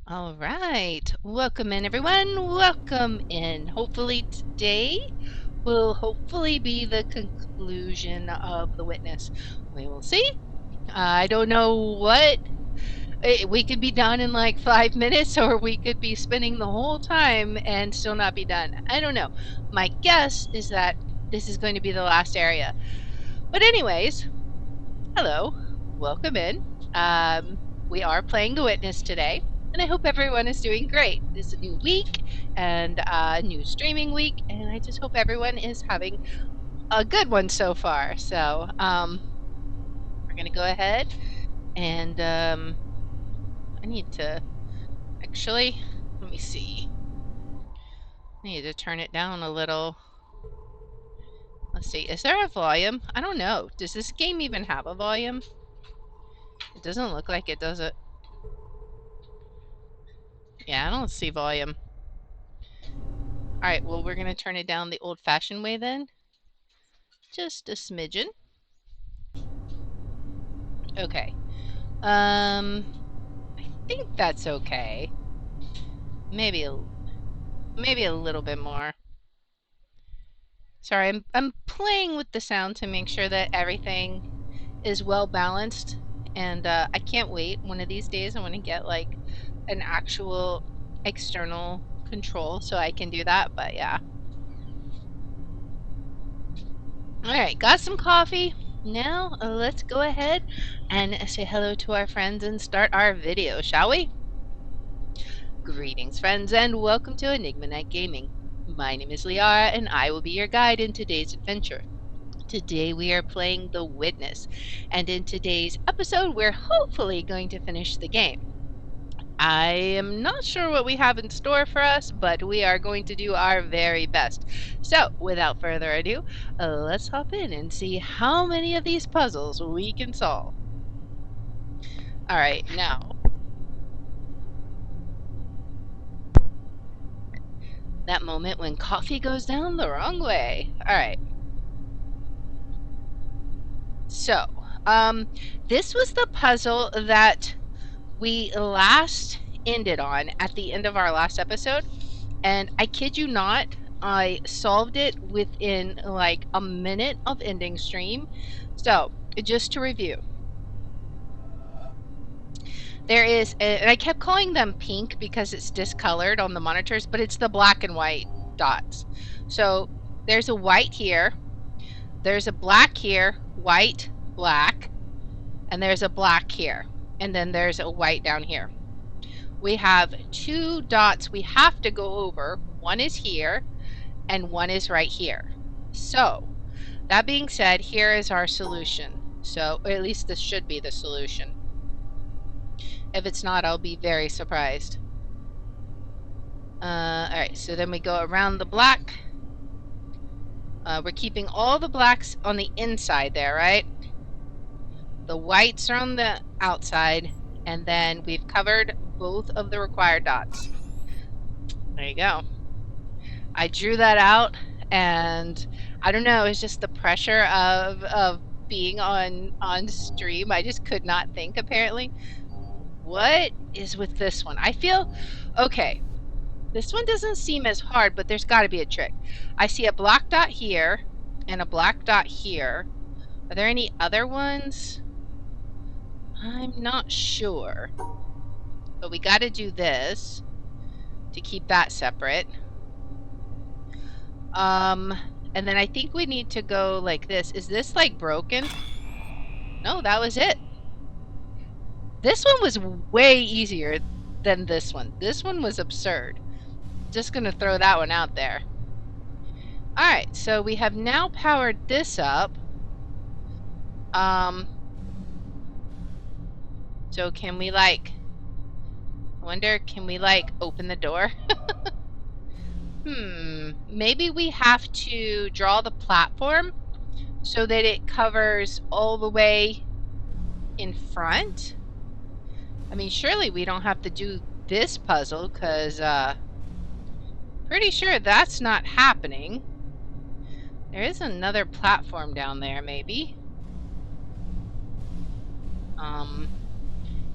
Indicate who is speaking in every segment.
Speaker 1: All right. Welcome in, everyone. Welcome in. Hopefully today will hopefully be the conclusion of The Witness. We will see. I don't know what. We could be done in like 5 minutes, or we could be spending the whole time and still not be done. I don't know. My guess is that this is going to be the last area. But anyways, hello. Welcome in. We are playing The Witness today, and I hope everyone is doing great. It's a new week and a new streaming week, and I just hope everyone is having a good one so far. So, we're gonna go ahead and I need to actually let me see. I need to turn it down a little. Let's see. Is there a volume? I don't know. Does this game even have a volume? It doesn't look like it, does it? Yeah, I don't see volume. Alright, well, we're going to turn it down the old-fashioned way then. Just a smidgen. Okay. I think that's okay. Maybe a little bit more. Sorry, I'm playing with the sound to make sure that everything is well balanced, and I can't wait. One of these days I want to get like an actual external control so I can do that, but yeah. Alright, got some coffee. Now let's go ahead and say hello to our friends and start our video, shall we? Greetings, friends, and welcome to Enigma Night Gaming. My name is Liara, and I will be your guide in today's adventure. Today we are playing The Witness, and in today's episode we're hopefully going to finish the game. I am not sure what we have in store for us, but we are going to do our very best. So, without further ado, let's hop in and see how many of these puzzles we can solve. Alright, now. That moment when coffee goes down the wrong way. Alright. So, this was the puzzle that we last ended on at the end of our last episode, and I kid you not, I solved it within like a minute of ending stream. So, just to review, there is, and I kept calling them pink because it's discolored on the monitors, but it's the black and white dots. So, there's a white here, there's a black here, white, black, and there's a black here, and then there's a white down here. We have two dots we have to go over. One is here, and one is right here. So, that being said, here is our solution. So, or at least this should be the solution. If it's not, I'll be very surprised. Alright, so then we go around the black. We're keeping all the blacks on the inside there, right? The whites are on the outside, and then we've covered both of the required dots. There you go. I drew that out, and I don't know, it's just the pressure of being on stream. I just could not think, apparently. What is with this one? I feel, okay, this one doesn't seem as hard, but there's got to be a trick. I see a black dot here and a black dot here. Are there any other ones? I'm not sure. But we got to do this to keep that separate. And then I think we need to go like this. Is this like broken? No, that was it. This one was way easier than this one. This one was absurd. Just gonna throw that one out there. Alright, so we have now powered this up. So can we like, I wonder, can we like open the door? Maybe we have to draw the platform so that it covers all the way in front. I mean, surely we don't have to do this puzzle, because pretty sure that's not happening. There is another platform down there, maybe.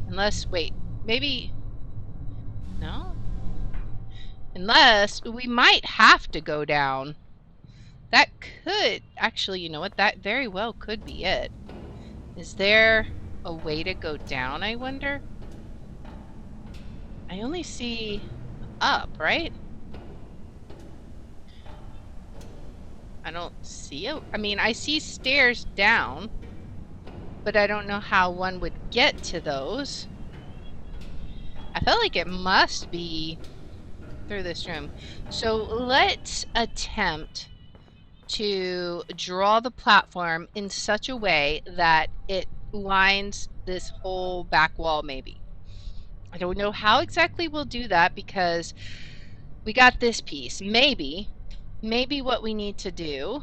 Speaker 1: Unless, wait, maybe No? Unless we might have to go down. That could, actually, you know what? That very well could be it. Is there a way to go down, I wonder? I only see up, right? I don't see it. I mean, I see stairs down, but I don't know how one would get to those. I feel like it must be through this room. So let's attempt to draw the platform in such a way that it lines this whole back wall, maybe. I don't know how exactly we'll do that because we got this piece. Maybe what we need to do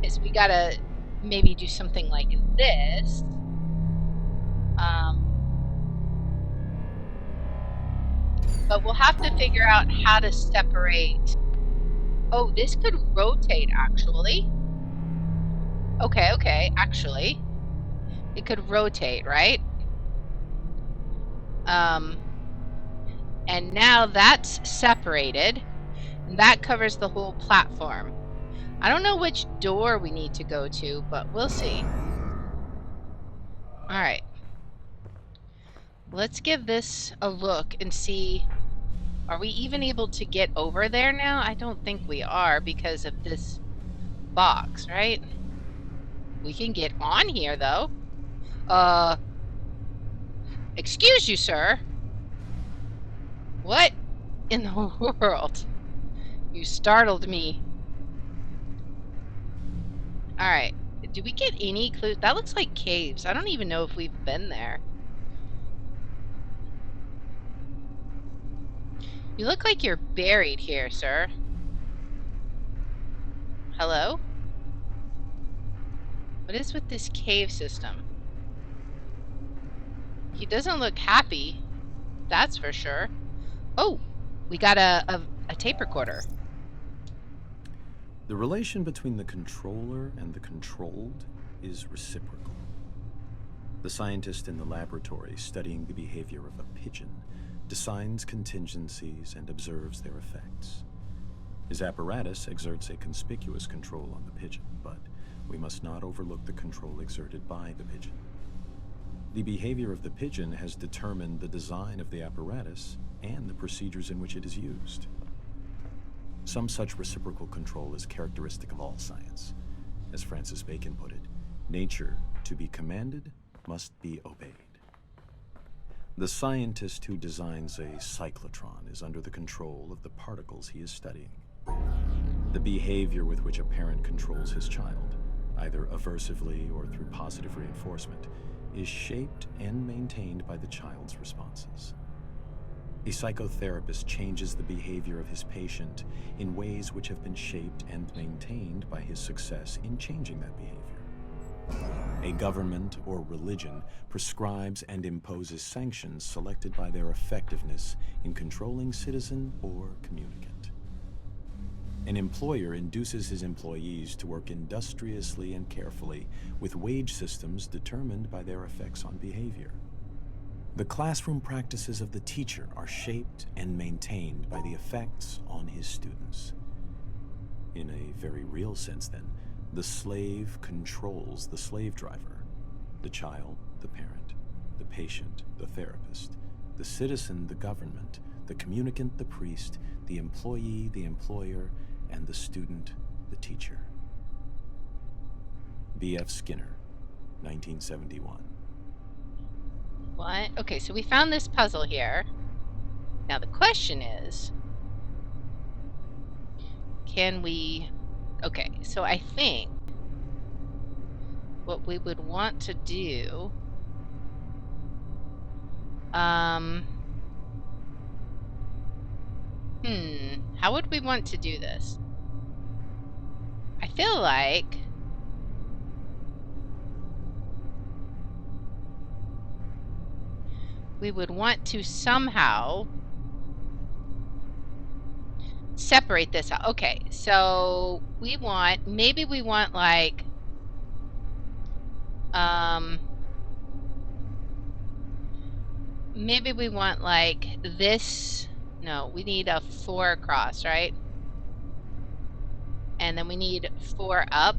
Speaker 1: is we gotta maybe do something like this. But we'll have to figure out how to separate. Oh, this could rotate, actually. Okay, actually. It could rotate, right? And now that's separated. And that covers the whole platform. I don't know which door we need to go to, but we'll see. All right. Let's give this a look and see. Are we even able to get over there now? I don't think we are because of this box, right? We can get on here, though. Excuse you, sir. What in the world? You startled me. All right. Do we get any clue? That looks like caves. I don't even know if we've been there. You look like you're buried here, sir. Hello? What is with this cave system? He doesn't look happy. That's for sure. Oh, we got a tape recorder.
Speaker 2: The relation between the controller and the controlled is reciprocal. The scientist in the laboratory studying the behavior of a pigeon designs contingencies and observes their effects. His apparatus exerts a conspicuous control on the pigeon, but we must not overlook the control exerted by the pigeon. The behavior of the pigeon has determined the design of the apparatus and the procedures in which it is used. Some such reciprocal control is characteristic of all science. As Francis Bacon put it, nature, to be commanded, must be obeyed. The scientist who designs a cyclotron is under the control of the particles he is studying. The behavior with which a parent controls his child, either aversively or through positive reinforcement, is shaped and maintained by the child's responses. A psychotherapist changes the behavior of his patient in ways which have been shaped and maintained by his success in changing that behavior. A government or religion prescribes and imposes sanctions selected by their effectiveness in controlling citizen or communicant. An employer induces his employees to work industriously and carefully with wage systems determined by their effects on behavior. The classroom practices of the teacher are shaped and maintained by the effects on his students. In a very real sense, then, the slave controls the slave driver, the child, the parent, the patient, the therapist, the citizen, the government, the communicant, the priest, the employee, the employer, and the student, the teacher. B.F. Skinner, 1971.
Speaker 1: What? Okay, so we found this puzzle here. Now the question is, can we... Okay, so I think what we would want to do... how would we want to do this? I feel like... we would want to somehow separate this out. Okay, so maybe we want like, maybe we want like this. No, we need a 4 across, right? And then we need 4 up.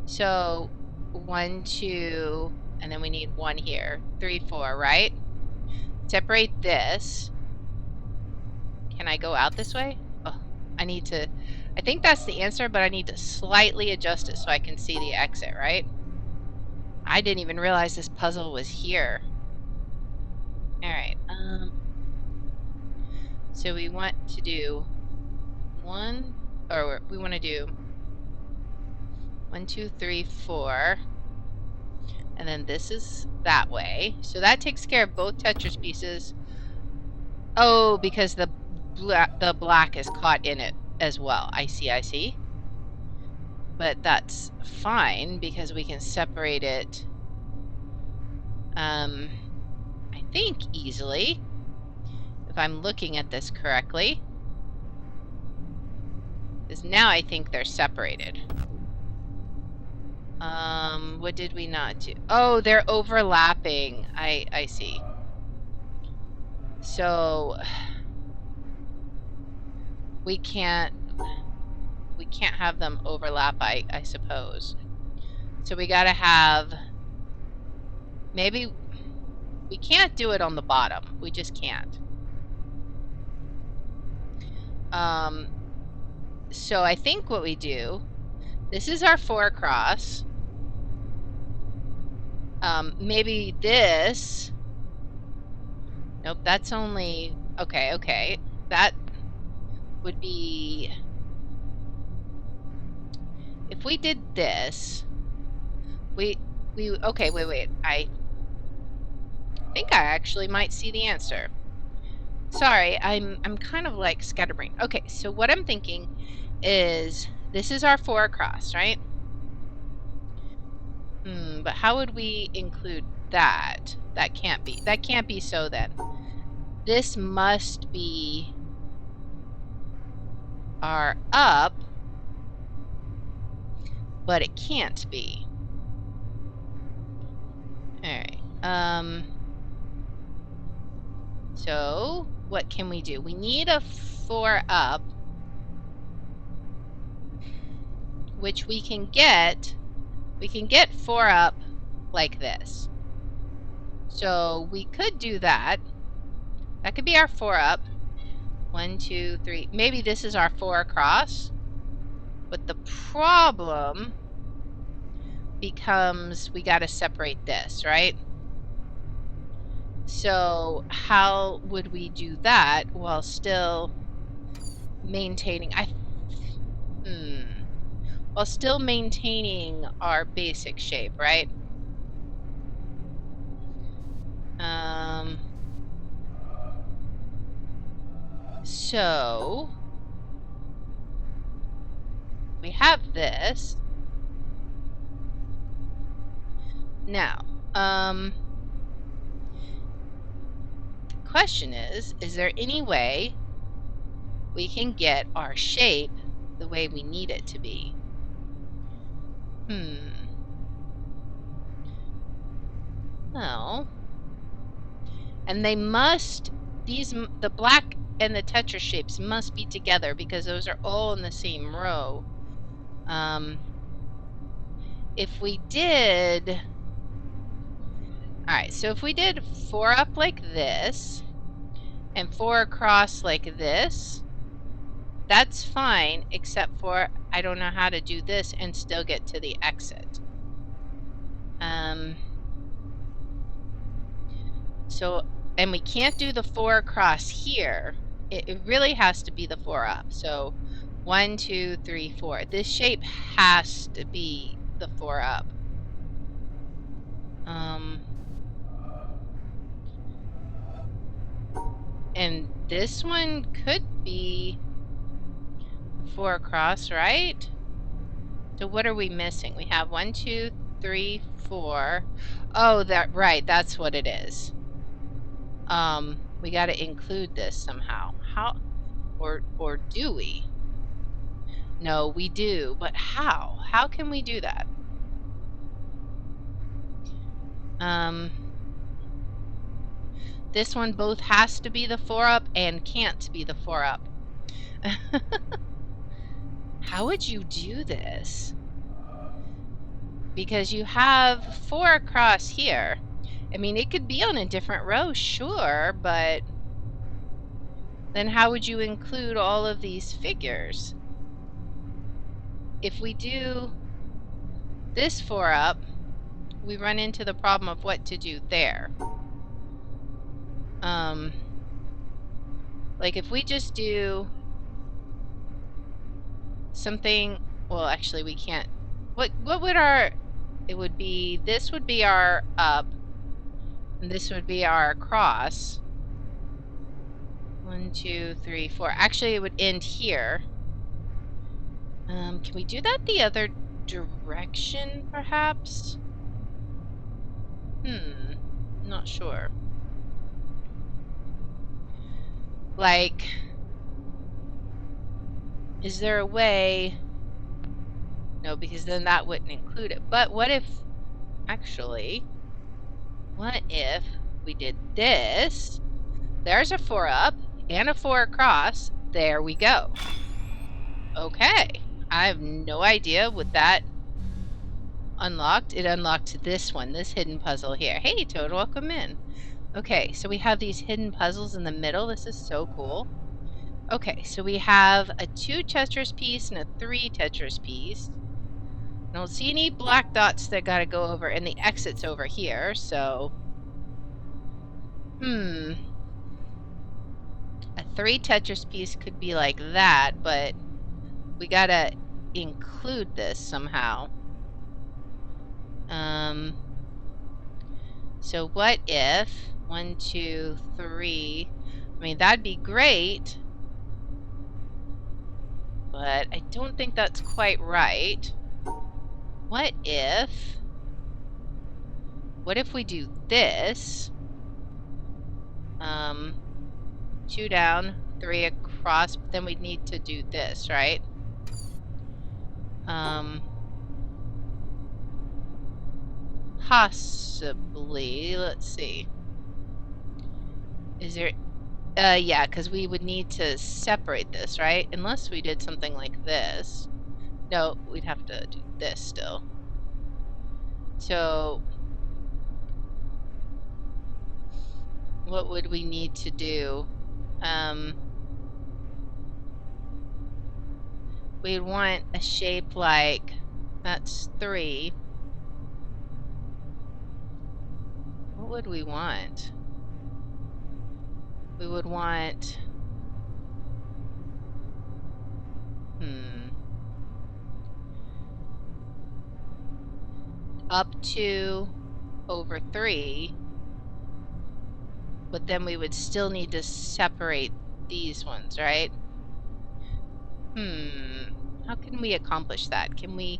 Speaker 1: So 1, 2, and then we need 1 here. 3, 4, right? Separate this. Can I go out this way? Oh, I need to, I think that's the answer, but I need to slightly adjust it so I can see the exit, right? I didn't even realize this puzzle was here. All right. So we want to do 1, or we want to do 1, 2, 3, 4. And then this is that way. So that takes care of both Tetris pieces. Oh, because the black is caught in it as well. I see. But that's fine because we can separate it, I think easily, if I'm looking at this correctly. Because now I think they're separated. What did we not do? Oh, they're overlapping. I see. So we can't have them overlap, I suppose. So we gotta have, maybe we can't do it on the bottom. We just can't. So I think what we do, this is our 4 across. Maybe this, nope, that's only, okay. That would be, if we did this, okay, wait. I think I actually might see the answer. Sorry, I'm kind of like scatterbrained. Okay, so what I'm thinking is this is our 4 across, right? But how would we include that? That can't be so then. This must be our up, but it can't be. Alright. So what can we do? We need a 4 up, which we can get 4 up like this. So we could do that. That could be our 4 up. 1, 2, 3. Maybe this is our 4 across. But the problem becomes we got to separate this, right? So how would we do that while still maintaining while still maintaining our basic shape, right? So we have this. Now, the question is there any way we can get our shape the way we need it to be? No. And they must, the black and the Tetris shapes must be together because those are all in the same row. If we did, alright, so if we did 4 up like this and 4 across like this, that's fine, except for I don't know how to do this and still get to the exit. So, and we can't do the 4 across here. It really has to be the 4 up. So 1, 2, 3, 4. This shape has to be the 4 up. And this one could be 4 across, right? So what are we missing? We have 1, 2, 3, 4. Oh, that right. That's what it is. We got to include this somehow. How? Or do we? No, we do. But how? How can we do that? this one both has to be the 4-up and can't be the 4-up. How would you do this? Because you have 4 across here. I mean, it could be on a different row, sure, but then how would you include all of these figures? If we do this 4-up, we run into the problem of what to do there. Like if we just do something, well, actually we can't. What would our, it would be, this would be our up, and this would be our cross. 1, 2, 3, 4. Actually, it would end here. Can we do that the other direction, perhaps? Not sure. Like, is there a way? No, because then that wouldn't include it. But what if, actually, what if we did this? There's a 4-up and a 4 across. There we go. Okay. I have no idea what that unlocked. It unlocked this one, this hidden puzzle here. Hey, Toad, welcome in. Okay, so we have these hidden puzzles in the middle. This is so cool. Okay, so we have a 2 Tetris piece and a 3 Tetris piece. I don't see any black dots that gotta go over, and the exit's over here, so... A 3 Tetris piece could be like that, but we gotta include this somehow. So what if 1, 2, 3? I mean, that'd be great, but I don't think that's quite right. What if we do this? 2 down, 3 across, but then we'd need to do this, right? Possibly. Let's see. Is there... yeah, because we would need to separate this, right? Unless we did something like this. No, we'd have to do this still. So... what would we need to do? We'd want a shape like... that's 3. What would we want? We would want... up 2 over 3, but then we would still need to separate these ones, right? How can we accomplish that? Can we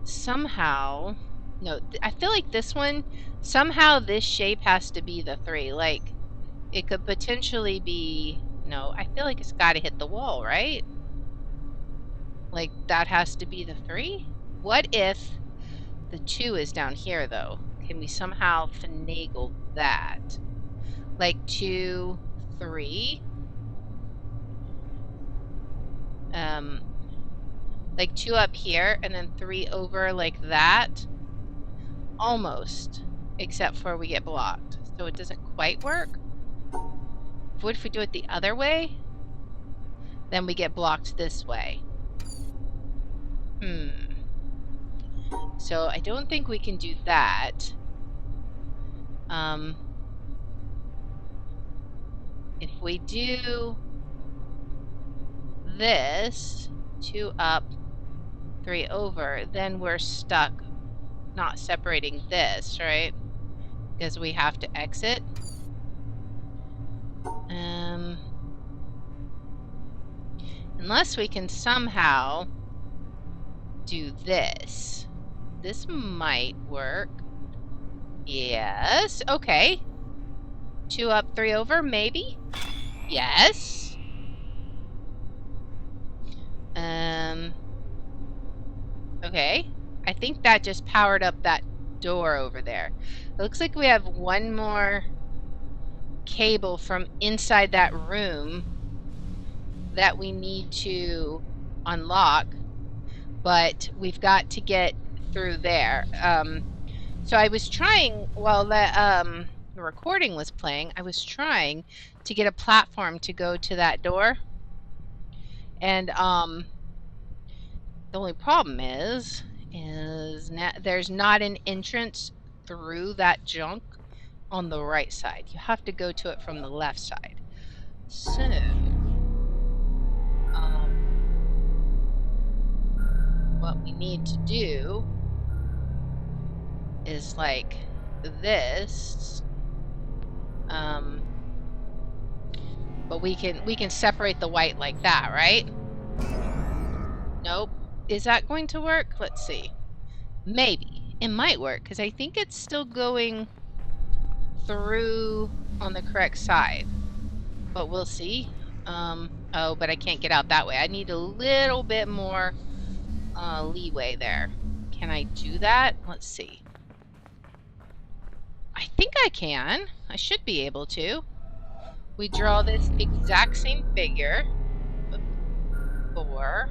Speaker 1: somehow... No, I feel like this one, somehow this shape has to be the 3. Like, it could potentially be... No, I feel like it's got to hit the wall, right? Like, that has to be the 3? What if the 2 is down here, though? Can we somehow finagle that? Like 2, 3? Like 2 up here, and then 3 over like that? Almost. Except for we get blocked. So it doesn't quite work. What if we do it the other way? Then we get blocked this way. So I don't think we can do that. If we do this, 2 up, 3 over, then we're stuck not separating this, right? Because we have to exit. Unless we can somehow do this. This might work. Yes, okay. 2 up, 3 over, maybe? Yes. Okay. I think that just powered up that door over there. It looks like we have one more cable from inside that room that we need to unlock, but we've got to get through there. So I was trying, while the recording was playing, I was trying to get a platform to go to that door. And the only problem is now there's not an entrance through that junk on the right side. You have to go to it from the left side. So, what we need to do is like this. But we can separate the white like that, right? Nope. Is that going to work? Let's see. Maybe. It might work because I think it's still going through on the correct side. But we'll see. Oh, but I can't get out that way. I need a little bit more leeway there. Can I do that? Let's see. I think I can. I should be able to. We draw this exact same figure. 4.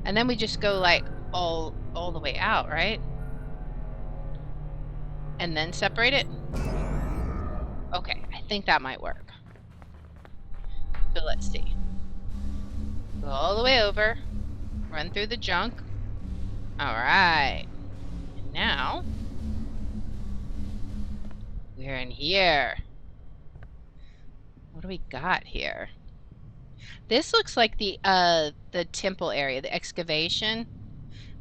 Speaker 1: And then we just go like all the way out, right? And then separate it. Okay, I think that might work. So let's see. Go all the way over. Run through the junk. All right. And now we're in here. What do we got here? This looks like the temple area, the excavation.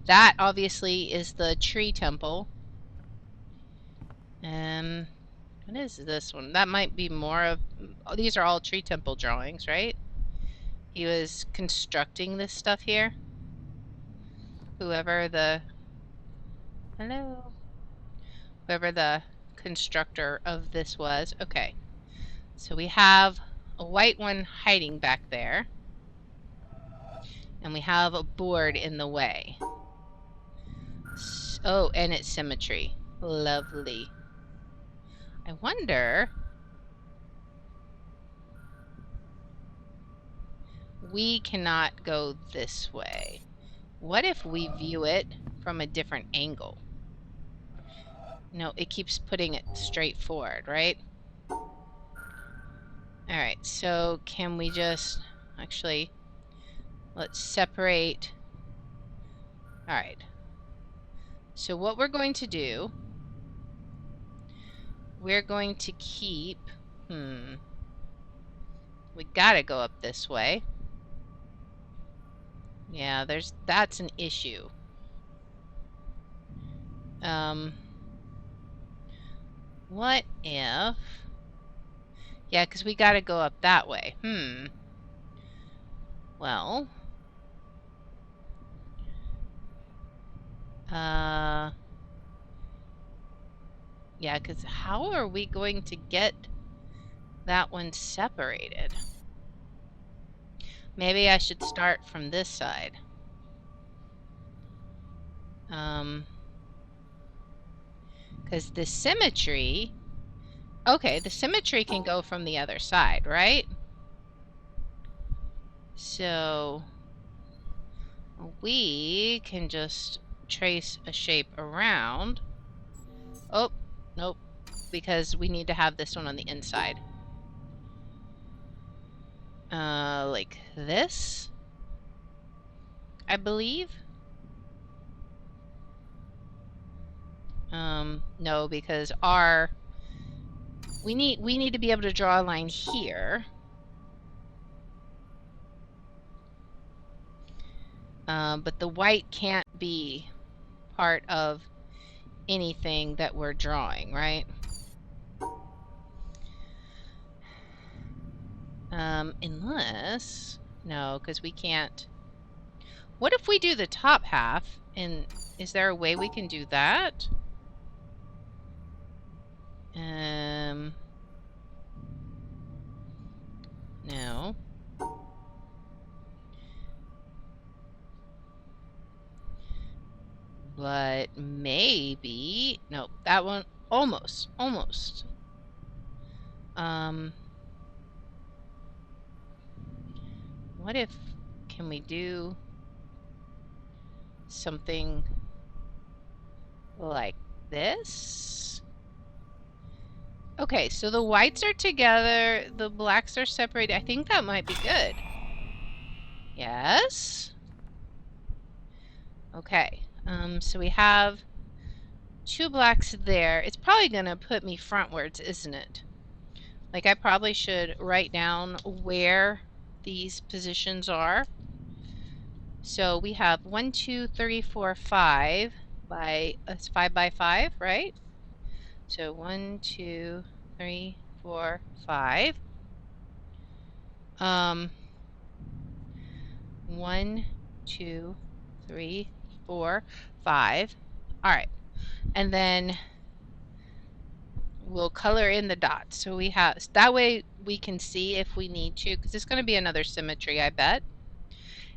Speaker 1: That obviously is the tree temple. What is this one? That might be more of... Oh, these are all tree temple drawings, right? He was constructing this stuff here. Whoever the... Hello? Whoever the constructor of this was. Okay. So we have a white one hiding back there. And we have a board in the way. Oh, and it's symmetry. Lovely. I wonder... We cannot go this way. What if we view it from a different angle? No, it keeps putting it straight forward, right? Alright, so can we just... Actually, let's separate... Alright. So what we're going to do... We're going to keep... We gotta go up this way. Yeah, that's an issue. What if... Yeah, because we gotta go up that way. Well... Yeah, because how are we going to get that one separated? Maybe I should start from this side. Because the symmetry... Okay, the symmetry can go from the other side, right? So... we can just trace a shape around. Oh, nope. Because we need to have this one on the inside. Like this? I believe? No, because we need to be able to draw a line here. But the white can't be part of anything that we're drawing, right? Unless... No, because we can't... What if we do the top half? And is there a way we can do that? No. But maybe... No, that one... Almost. What if, can we do something like this? Okay, so the whites are together, the blacks are separated. I think that might be good. Yes. Okay, so we have 2 blacks there. It's probably gonna put me frontwards, isn't it? Like, I probably should write down where these positions are. So we have 1, 2, 3, 4, 5 by, it's 5 by 5, right? So 1, 2, 3, 4, 5. 1, 2, 3, 4, 5. All right, and then we'll color in the dots. So we have, that way we can see if we need to, because it's going to be another symmetry, I bet.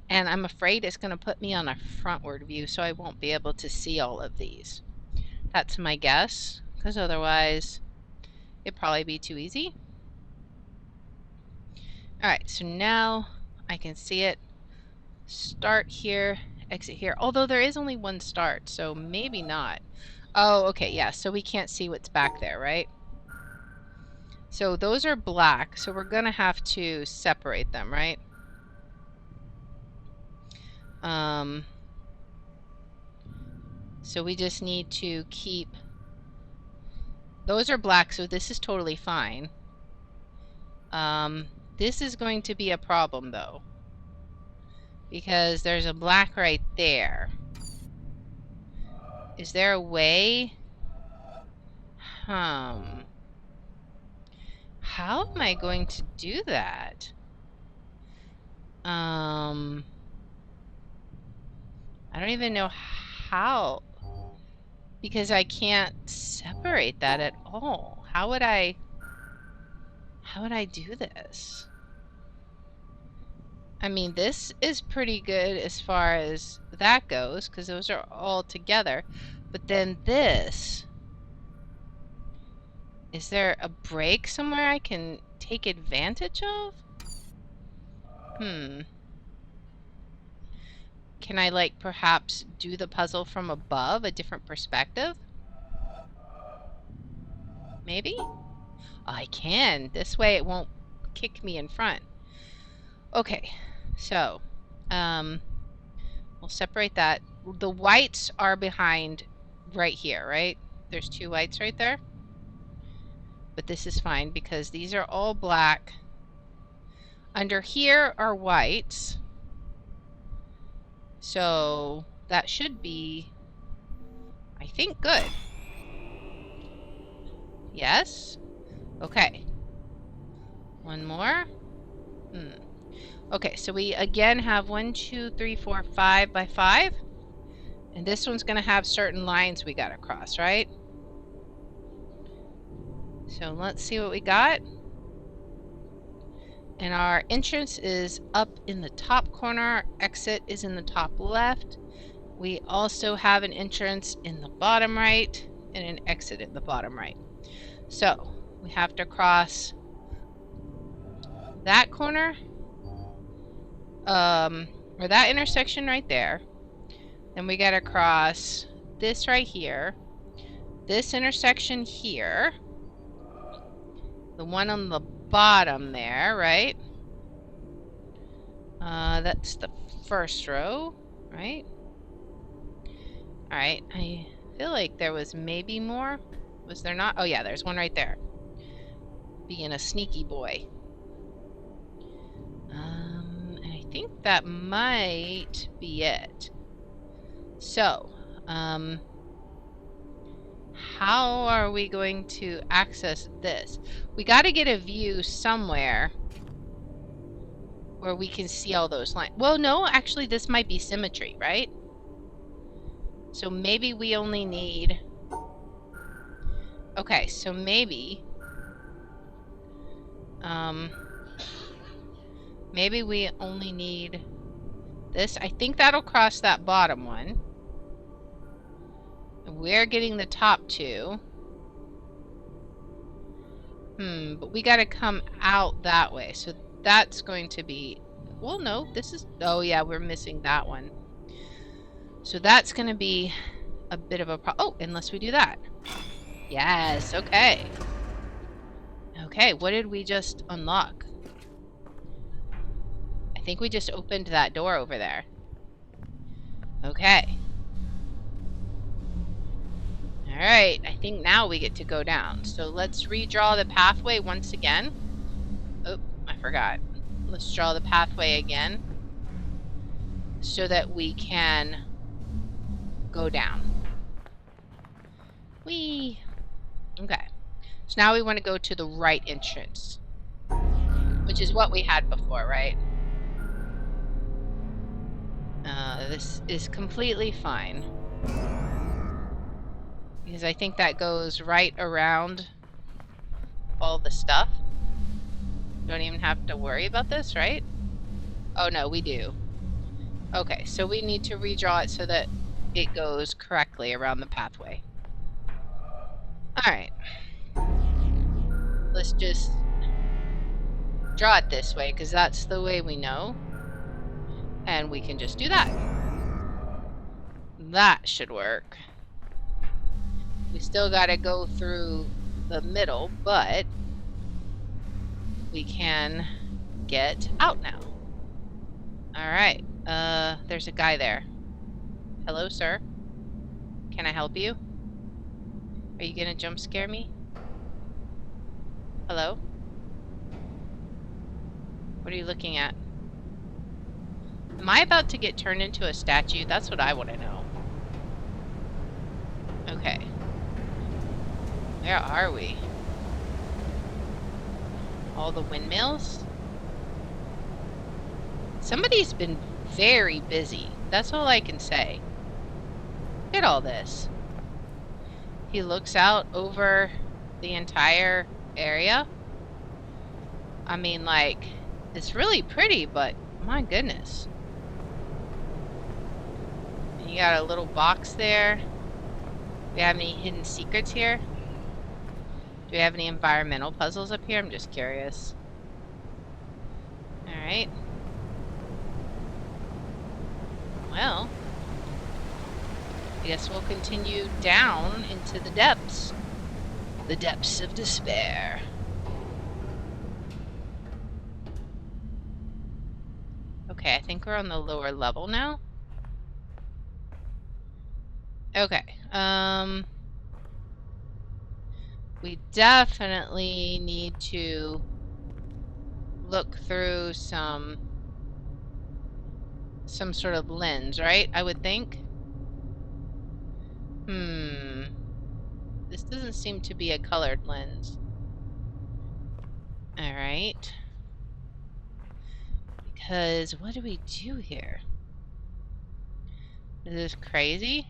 Speaker 1: And I'm afraid it's going to put me on a frontward view, so I won't be able to see all of these. That's my guess, because otherwise it'd probably be too easy. All right, so now I can see it. Start here, exit here. Although there is only one start, so maybe not. Oh, okay, yeah, so we can't see what's back there, right? So those are black, so we're gonna have to separate them, right? So we just need to keep, those are black, so this is totally fine. This is going to be a problem though, because there's a black right there. Is there a way? How am I going to do that? I don't even know how, because I can't separate that at all. How would I do this? I mean, this is pretty good as far as that goes, because those are all together. But then this, is there a break somewhere I can take advantage of? Can I, like, perhaps do the puzzle from above, a different perspective? Maybe? Oh, I can. This way it won't kick me in front. Okay, so, we'll separate that. The whites are behind right here, right? There's 2 whites right there. But this is fine because these are all black. Under here are whites. So that should be, I think, good. Yes? Okay. One more. Okay, so we again have 1, 2, 3, 4, 5 by 5. And this one's going to have certain lines we got to cross, right? So let's see what we got. And our entrance is up in the top corner. Exit is in the top left. We also have an entrance in the bottom right and an exit in the bottom right. So we have to cross that corner, or that intersection right there. Then we gotta cross this right here, this intersection here, the one on the bottom there, right? That's the first row, right? All right, I feel like there was maybe more. Was there not? Oh yeah, there's one right there. Being a sneaky boy. And I think that might be it. So, how are we going to access this? We got to get a view somewhere where we can see all those lines. Well, no, actually this might be symmetry, right? So maybe we only need, okay, so maybe maybe we only need this. I think that'll cross that bottom one. We're getting the top 2. But we gotta come out that way. So that's going to be... Well, no, this is... Oh, yeah, we're missing that one. So that's gonna be a bit of a problem. Oh, unless we do that. Yes, okay. Okay, what did we just unlock? I think we just opened that door over there. Okay. Alright, I think now we get to go down. So let's redraw the pathway once again. Oh, I forgot. Let's draw the pathway again so that we can go down. Whee! Okay. So now we want to go to the right entrance, which is what we had before, right? This is completely fine, because I think that goes right around all the stuff. Don't even have to worry about this, right? Oh no, we do. Okay, so we need to redraw it so that it goes correctly around the pathway. Alright. Let's just draw it this way, because that's the way we know. And we can just do that. That should work. We still gotta go through the middle, but we can get out now. Alright, there's a guy there. Hello, sir. Can I help you? Are you gonna jump scare me? Hello? What are you looking at? Am I about to get turned into a statue? That's what I want to know. Okay. Where are we? All the windmills? Somebody's been very busy. That's all I can say. Look at all this. He looks out over the entire area. I mean, like, it's really pretty, but my goodness. And you got a little box there. Do we have any hidden secrets here? Do we have any environmental puzzles up here? I'm just curious. Alright. Well, I guess we'll continue down into the depths. The depths of despair. Okay, I think we're on the lower level now. Okay, we definitely need to look through some sort of lens, right? I would think. This doesn't seem to be a colored lens. Alright. Because what do we do here? Is this crazy?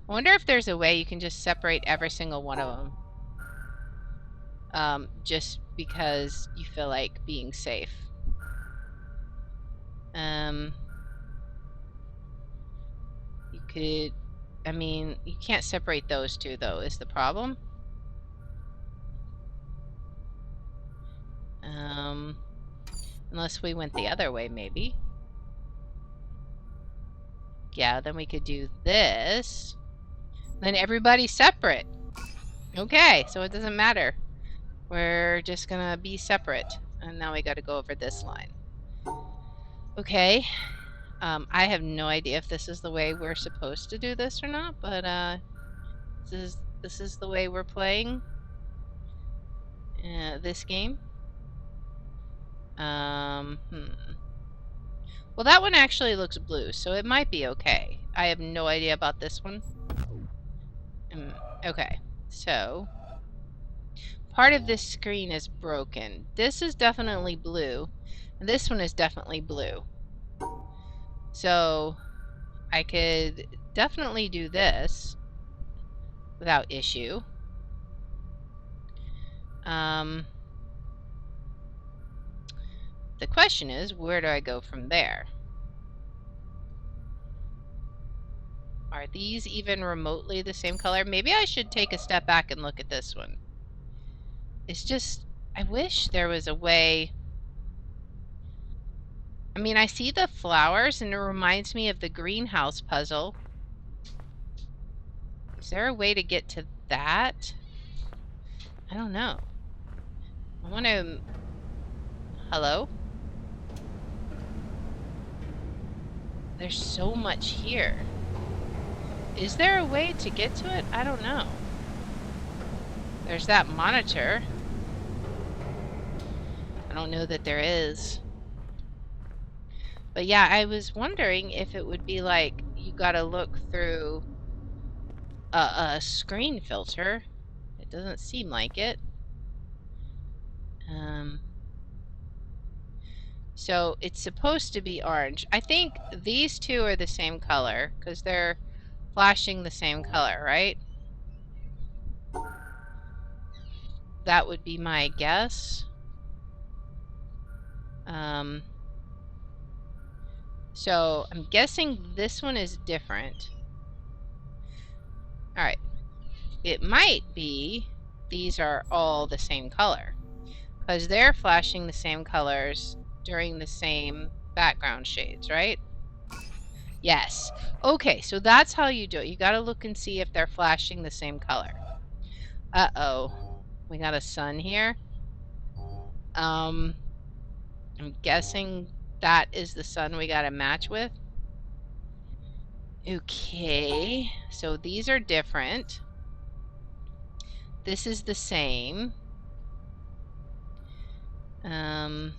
Speaker 1: I wonder if there's a way you can just separate every single one of them. Just because you feel like being safe. You could... I mean, you can't separate those two, though, is the problem. Unless we went the other way, maybe. Yeah, then we could do this. Then everybody's separate. Okay, so it doesn't matter. We're just gonna be separate. And now we gotta go over this line. Okay. I have no idea if this is the way we're supposed to do this or not, but this is the way we're playing this game. Well, that one actually looks blue, so it might be okay. I have no idea about this one. Okay, so part of this screen is broken. This is definitely blue, and this one is definitely blue. So I could definitely do this without issue. The question is, where do I go from there? Are these even remotely the same color? Maybe I should take a step back and look at this one. It's just, I wish there was a way. I mean, I see the flowers and it reminds me of the greenhouse puzzle. Is there a way to get to that? I don't know. I want to... Hello? There's so much here. Is there a way to get to it? I don't know. There's that monitor. I don't know that there is. But yeah, I was wondering if it would be like you gotta look through a screen filter. It doesn't seem like it. So it's supposed to be orange. I think these two are the same color because they're flashing the same color, right? That would be my guess. So I'm guessing this one is different. All right. It might be these are all the same color because they're flashing the same colors during the same background shades, right? Yes. Okay, so that's how you do it. You got to look and see if they're flashing the same color. Uh-oh. We got a sun here. I'm guessing that is the sun we got to match with. Okay, so these are different. This is the same. All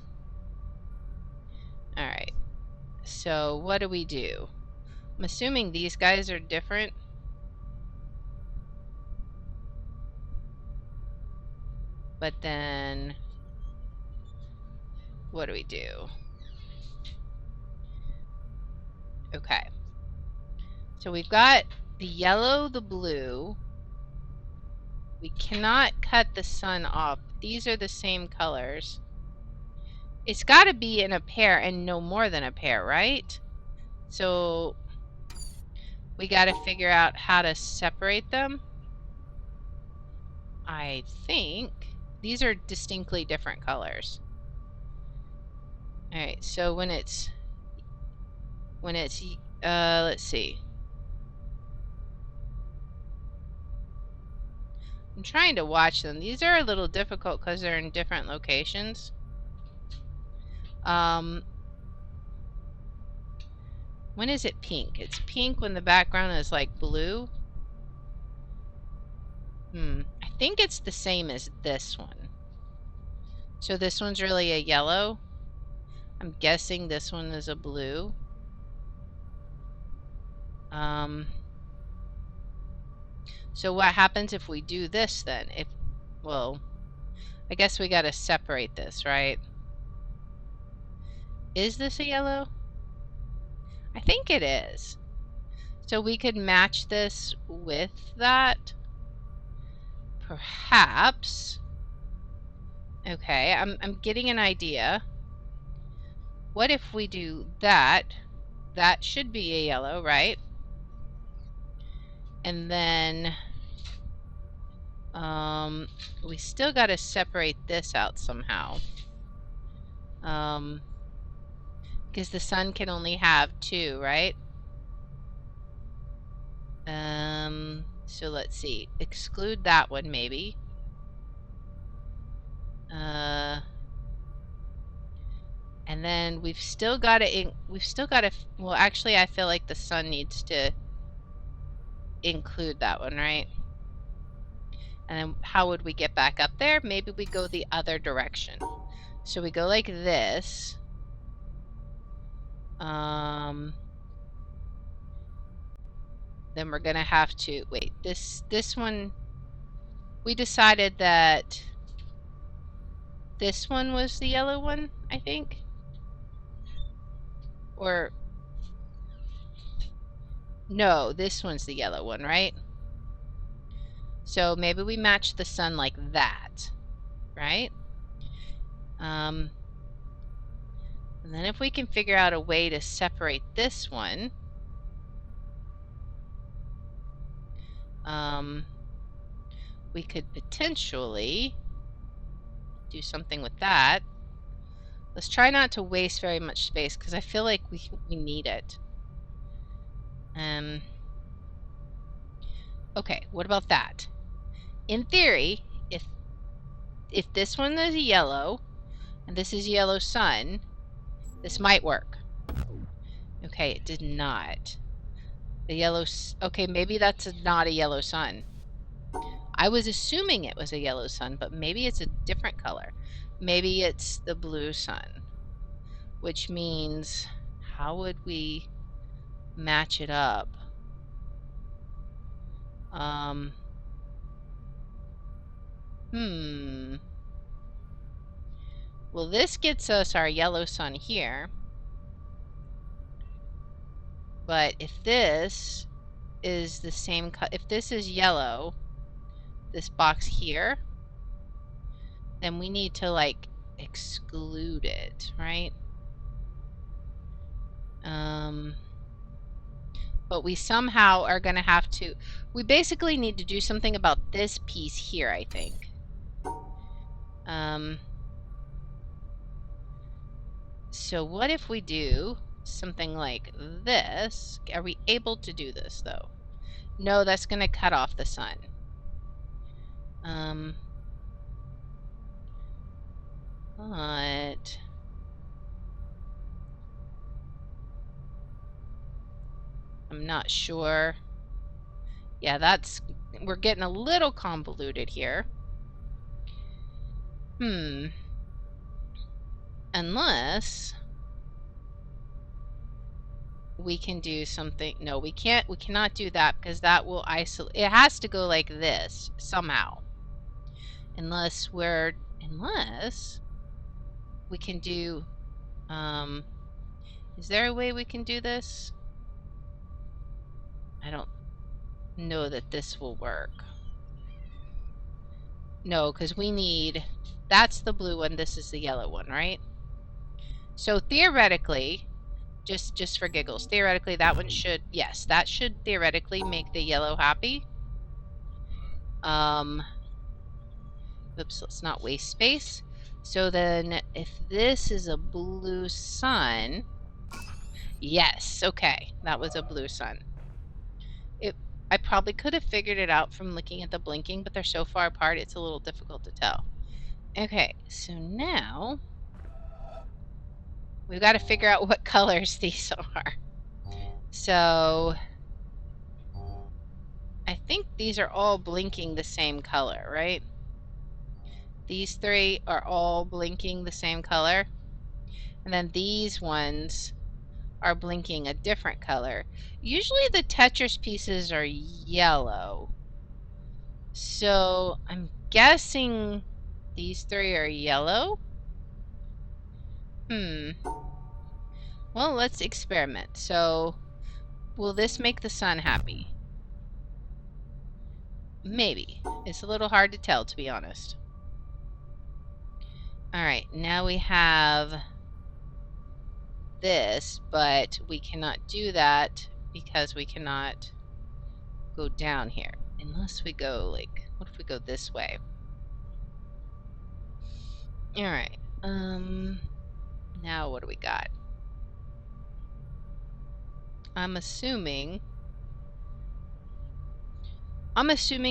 Speaker 1: right. So what do we do? I'm assuming these guys are different. But then what do we do? Okay. So we've got the yellow, the blue. We cannot cut the sun off. These are the same colors. It's got to be in a pair and no more than a pair, right? So we got to figure out how to separate them. I think these are distinctly different colors. All right, so when it's let's see. I'm trying to watch them. These are a little difficult because they're in different locations. When is it pink? It's pink when the background is like blue. I think it's the same as this one. So this one's really a yellow. I'm guessing this one is a blue. So what happens if we do this then? Well, I guess we gotta separate this, right? Is this a yellow? I think it is. So we could match this with that. Perhaps. Okay, I'm getting an idea. What if we do that? That should be a yellow, right? And then we still got to separate this out somehow. Because the sun can only have two, right? So let's see. Exclude that one maybe. And then we've still got to well, actually I feel like the sun needs to include that one, right? And then how would we get back up there? Maybe we go the other direction. So we go like this. Then we're gonna have to wait. This one, we decided that this one was the yellow one, I think. Or no, this one's the yellow one, right? So maybe we match the sun like that, right? And then if we can figure out a way to separate this one, we could potentially do something with that. Let's try not to waste very much space because I feel like we need it. Okay, what about that? In theory, if this one is yellow and this is yellow sun, this might work. Okay, it did not. The yellow, okay, maybe that's not a yellow sun. I was assuming it was a yellow sun, but maybe it's a different color. Maybe it's the blue sun, which means how would we match it up? Well, this gets us our yellow sun here. But if this is the same, if this is yellow, this box here, then we need to like exclude it, right? But we somehow are going to have to, we basically need to do something about this piece here, I think. So what if we do something like this? Are we able to do this though? No, that's going to cut off the sun. But I'm not sure. Yeah, we're getting a little convoluted here. Unless we can do something. No, we can't. We cannot do that because that will isolate. It has to go like this somehow. Unless we can do, is there a way we can do this? I don't know that this will work. No, because we need, that's the blue one, this is the yellow one, right? So theoretically, just for giggles, theoretically that one should, yes, that should theoretically make the yellow happy. Oops, let's not waste space. So then if this is a blue sun, yes, okay, that was a blue sun. I probably could have figured it out from looking at the blinking, but they're so far apart, it's a little difficult to tell. Okay, so now we've got to figure out what colors these are. So I think these are all blinking the same color, right? These three are all blinking the same color. And then these ones are blinking a different color. Usually the Tetris pieces are yellow. So I'm guessing these three are yellow. Well, let's experiment. So will this make the sun happy? Maybe. It's a little hard to tell, to be honest. Alright, now we have this, but we cannot do that because we cannot go down here. Unless we go like, what if we go this way? Alright, now what do we got? I'm assuming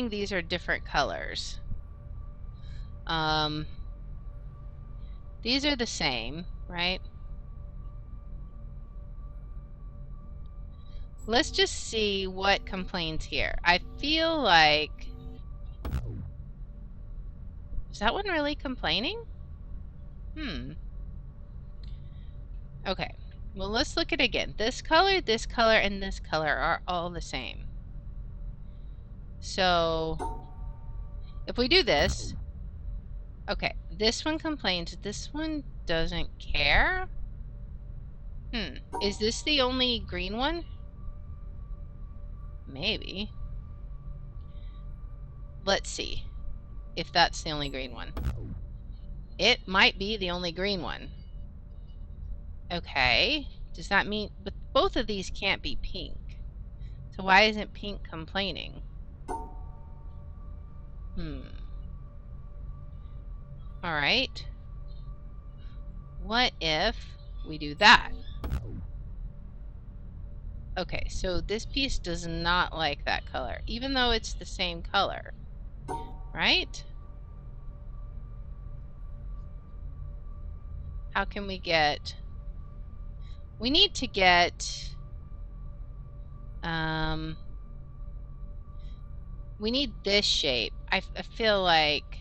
Speaker 1: these are different colors. These are the same, right? Let's just see what complains here. I feel like, is that one really complaining? Okay, well, let's look at it again. This color, and this color are all the same. So if we do this, okay, this one complains, this one doesn't care. Is this the only green one? Maybe. Let's see if that's the only green one. It might be the only green one. Okay, does that mean, but both of these can't be pink. So why isn't pink complaining? All right. What if we do that? Okay, so this piece does not like that color, even though it's the same color, right? How can we get... We need to get... we need this shape. I feel like...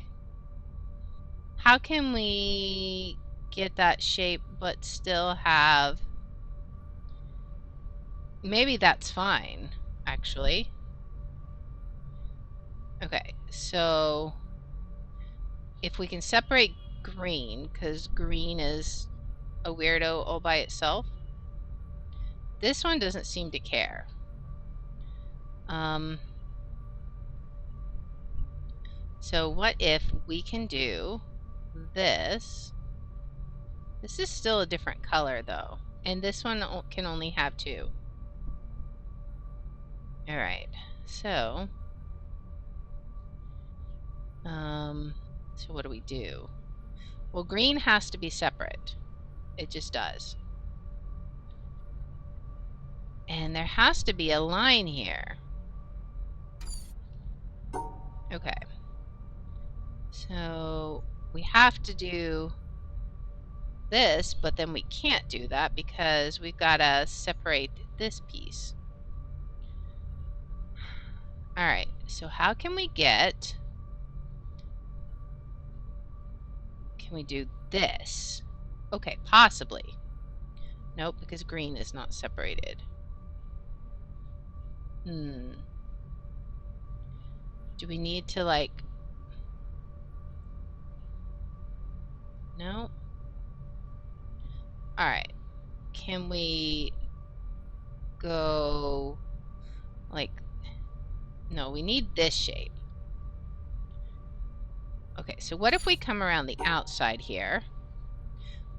Speaker 1: How can we get that shape but still have... Maybe that's fine, actually. Okay, so if we can separate green, because green is a weirdo all by itself, this one doesn't seem to care. So what if we can do this? This is still a different color though, and this one can only have 2. All right, so so what do we do? Well, green has to be separate. It just does. And there has to be a line here. Okay. So we have to do this, but then we can't do that because we've got to separate this piece. All right, so how can we get... Can we do this? Okay, possibly. Nope, because green is not separated. Do we need to, like... No? Alright. Can we go... like... No, we need this shape. Okay, so what if we come around the outside here?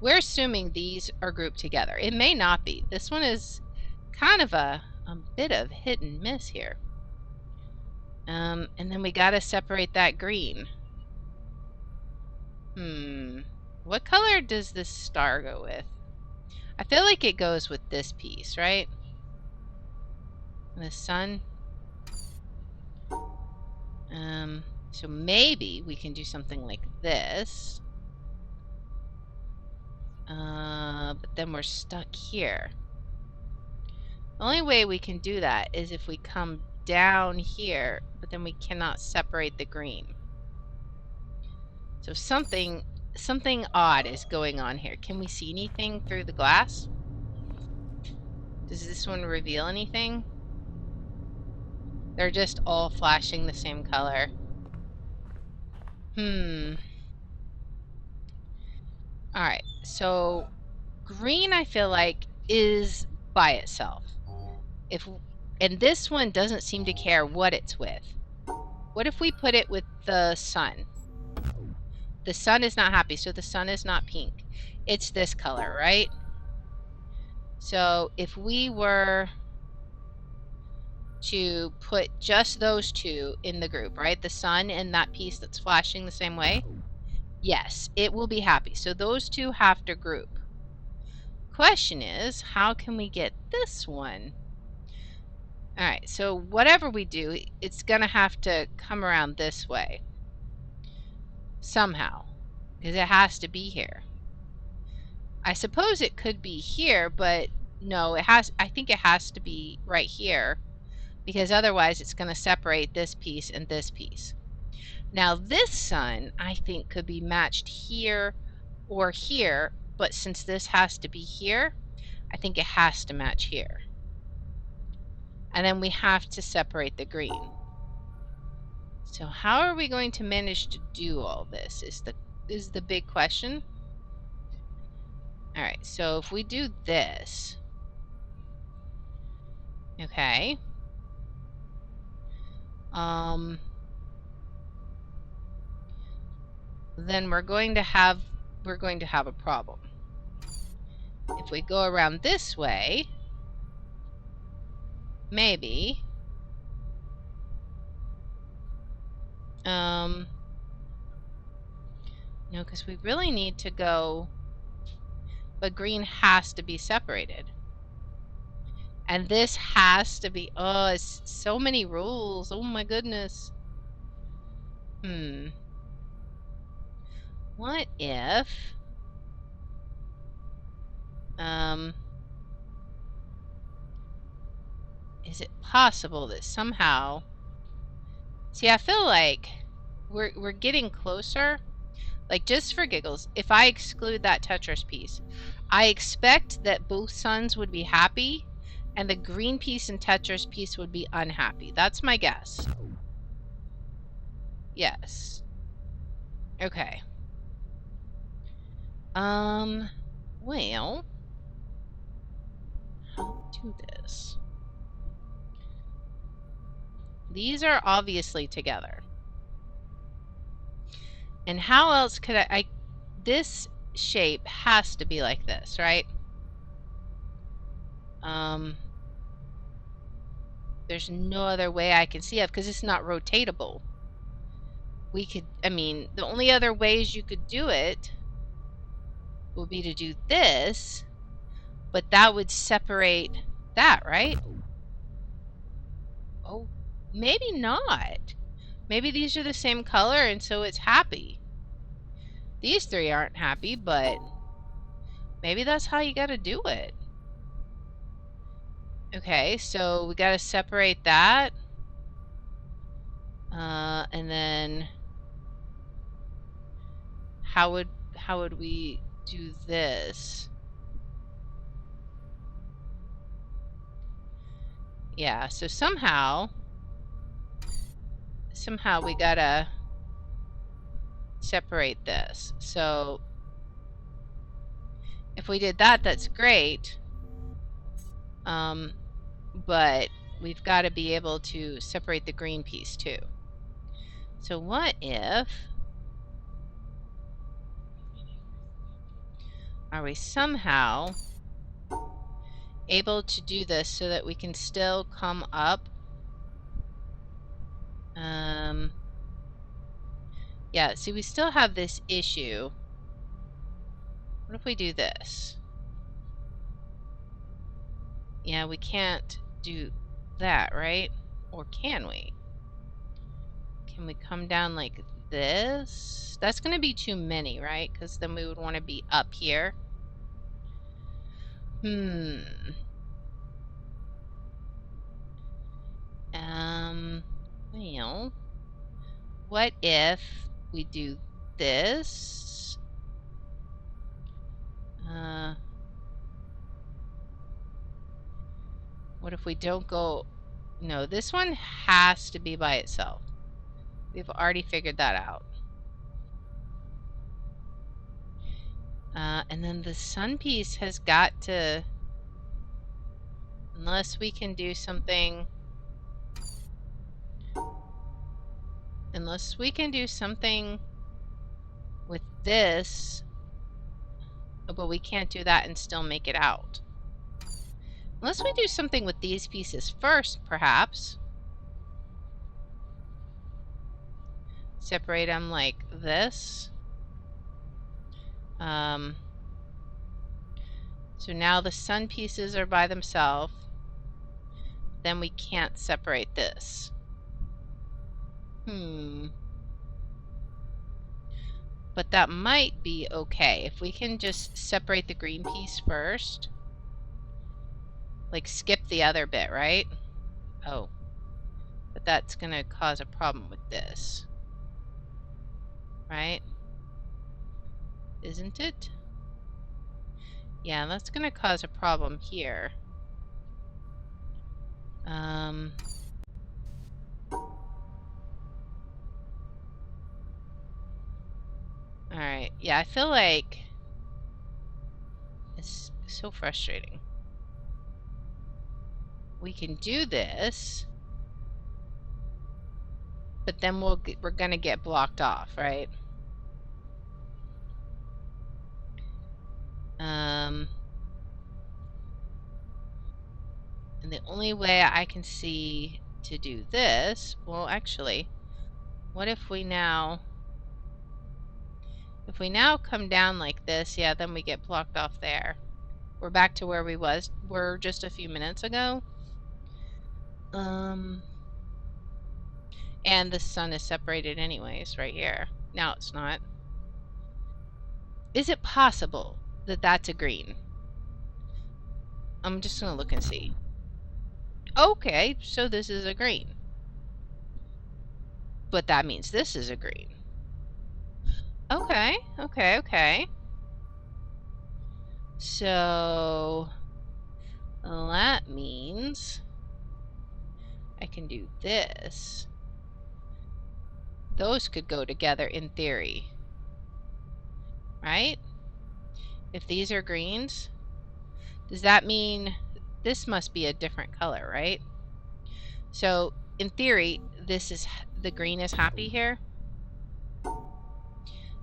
Speaker 1: We're assuming these are grouped together. It may not be. This one is kind of a bit of hit and miss here. And then we gotta separate that green. What color does this star go with? I feel like it goes with this piece, right? The sun. So maybe we can do something like this. But then we're stuck here. The only way we can do that is if we come down here, but then we cannot separate the green. So something odd is going on here. Can we see anything through the glass? Does this one reveal anything? They're just all flashing the same color. Alright, so green I feel like is by itself. And this one doesn't seem to care what it's with. What if we put it with the sun? The sun is not happy, so the sun is not pink. It's this color, right? So if we were to put just those two in the group, right? The sun and that piece that's flashing the same way. Yes, it will be happy. So those two have to group. Question is, how can we get this one? All right, so whatever we do, it's gonna have to come around this way. Somehow. Because it has to be here. I suppose it could be here, but no, I think it has to be right here. Because otherwise it's going to separate this piece and this piece. Now this sun, I think, could be matched here or here, but since this has to be here, I think it has to match here. And then we have to separate the green. So how are we going to manage to do all this is the big question. All right, so if we do this, okay. Then we're going to have a problem. If we go around this way, maybe No, because we really need to go, but green has to be separated. And this has to be, oh, it's so many rules. Oh my goodness. What if, is it possible that somehow, see, I feel like we're getting closer. Like, just for giggles, if I exclude that Tetris piece, I expect that both suns would be happy and the green piece and Tetris piece would be unhappy. That's my guess. Yes. Okay. Well, how do this? These are obviously together. And how else could I this shape has to be like this, right? There's no other way I can see of, because it's not rotatable. We could, I mean, the only other ways you could do it would be to do this, but that would separate that, right? Oh, maybe not. Maybe these are the same color and so it's happy. These three aren't happy, but maybe that's how you gotta do it. Okay, so we gotta separate that. And then how would we do this? Yeah, so somehow we gotta separate this. So if we did that, that's great. But we've got to be able to separate the green piece too. So what if, are we somehow able to do this so that we can still come up? Yeah, see, we still have this issue. What if we do this? Yeah, we can't do that, right? Or can we? Can we come down like this? That's going to be too many, right? Because then we would want to be up here. Well, what if we do this? What if we don't go? No, this one has to be by itself. We've already figured that out. And then the sun piece has got to, unless we can do something, with this, but we can't do that and still make it out. Unless we do something with these pieces first, perhaps. Separate them like this. So now the sun pieces are by themselves. Then we can't separate this. But that might be okay. If we can just separate the green piece first. Like skip the other bit, right? Oh. But that's going to cause a problem with this. Right? Isn't it? Yeah, that's going to cause a problem here. Alright. Yeah, I feel like it's so frustrating. We can do this, but then we're going to get blocked off, right? And the only way I can see to do this, well, actually, what if we now If we now come down like this, yeah, then we get blocked off there. We're back to where we were just a few minutes ago. And the sun is separated anyways right here. Now it's not. Is it possible that that's a green? I'm just gonna look and see. Okay, so this is a green. But that means this is a green. Okay, okay, okay. So that means I can do this. Those could go together in theory, right? If these are greens, does that mean this must be a different color, right? So in theory, this is the green is happy here.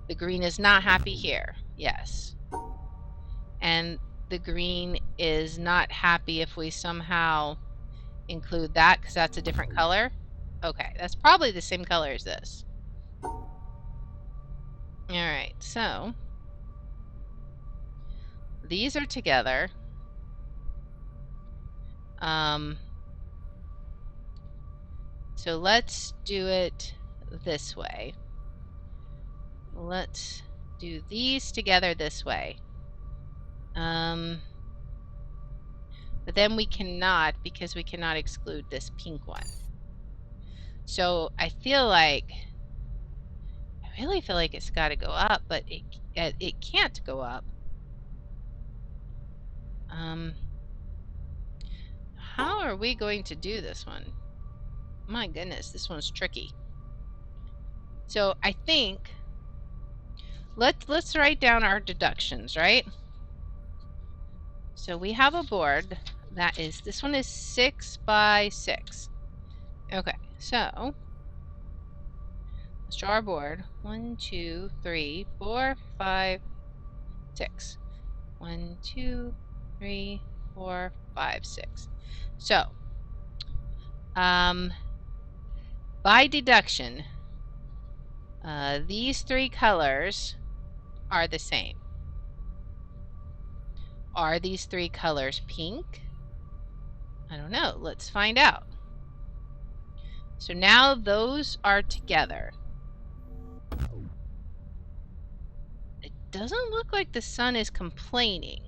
Speaker 1: The green is not happy here. Yes. And the green is not happy if we somehow include that because that's a different color. Okay, that's probably the same color as this. All right, so these are together. So let's do it this way. Let's do these together this way. But then we cannot because we cannot exclude this pink one. So I really feel like it's got to go up, but it can't go up. How are we going to do this one? My goodness, this one's tricky. So I think let's write down our deductions, right? So we have a board that is, this one is 6 by 6. Okay, so let's draw our board. 1, 2, 3, 4, 5, 6. 1, 2, 3, 4, 5, 6. So, by deduction, these three colors are the same. Are these three colors pink? I don't know. Let's find out. So now those are together. It doesn't look like the sun is complaining.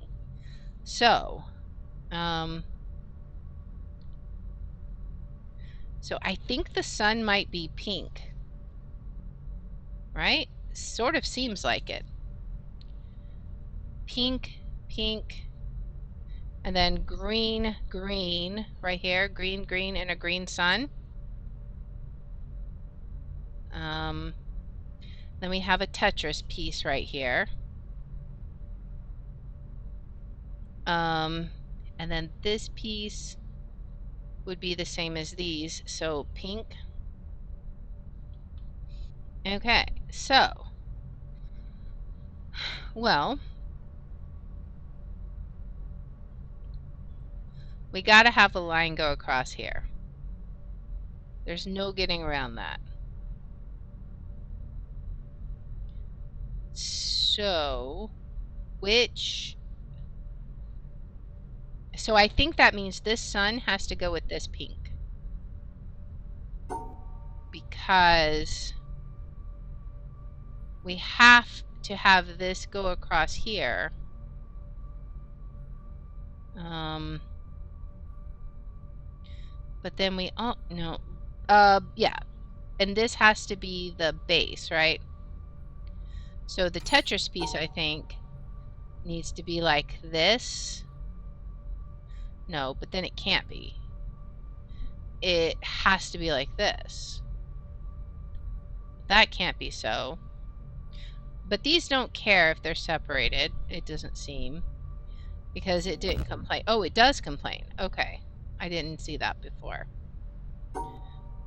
Speaker 1: So, so I think the sun might be pink, right? Sort of seems like it. Pink, pink, and then green, green, right here. Green, green, and a green sun. Then we have a Tetris piece right here. And then this piece would be the same as these, so pink. Okay, so, well, we gotta have a line go across here. There's no getting around that. So, so I think that means this sun has to go with this pink. Because we have to have this go across here. But then we, oh, no. Yeah. And this has to be the base, right? So the Tetris piece, I think, needs to be like this. No, but then it can't be. It has to be like this. That can't be so. But these don't care if they're separated, it doesn't seem. Because it didn't complain. Oh, it does complain. Okay. I didn't see that before.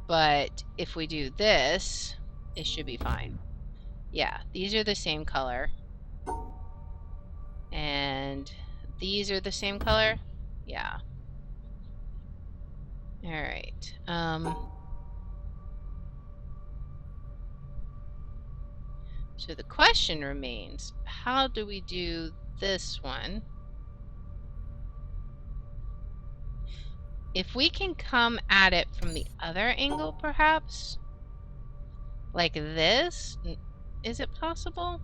Speaker 1: But if we do this, it should be fine. Yeah, these are the same color. And these are the same color? Yeah. Alright. So the question remains, how do we do this one? If we can come at it from the other angle, perhaps? Like this? Is it possible?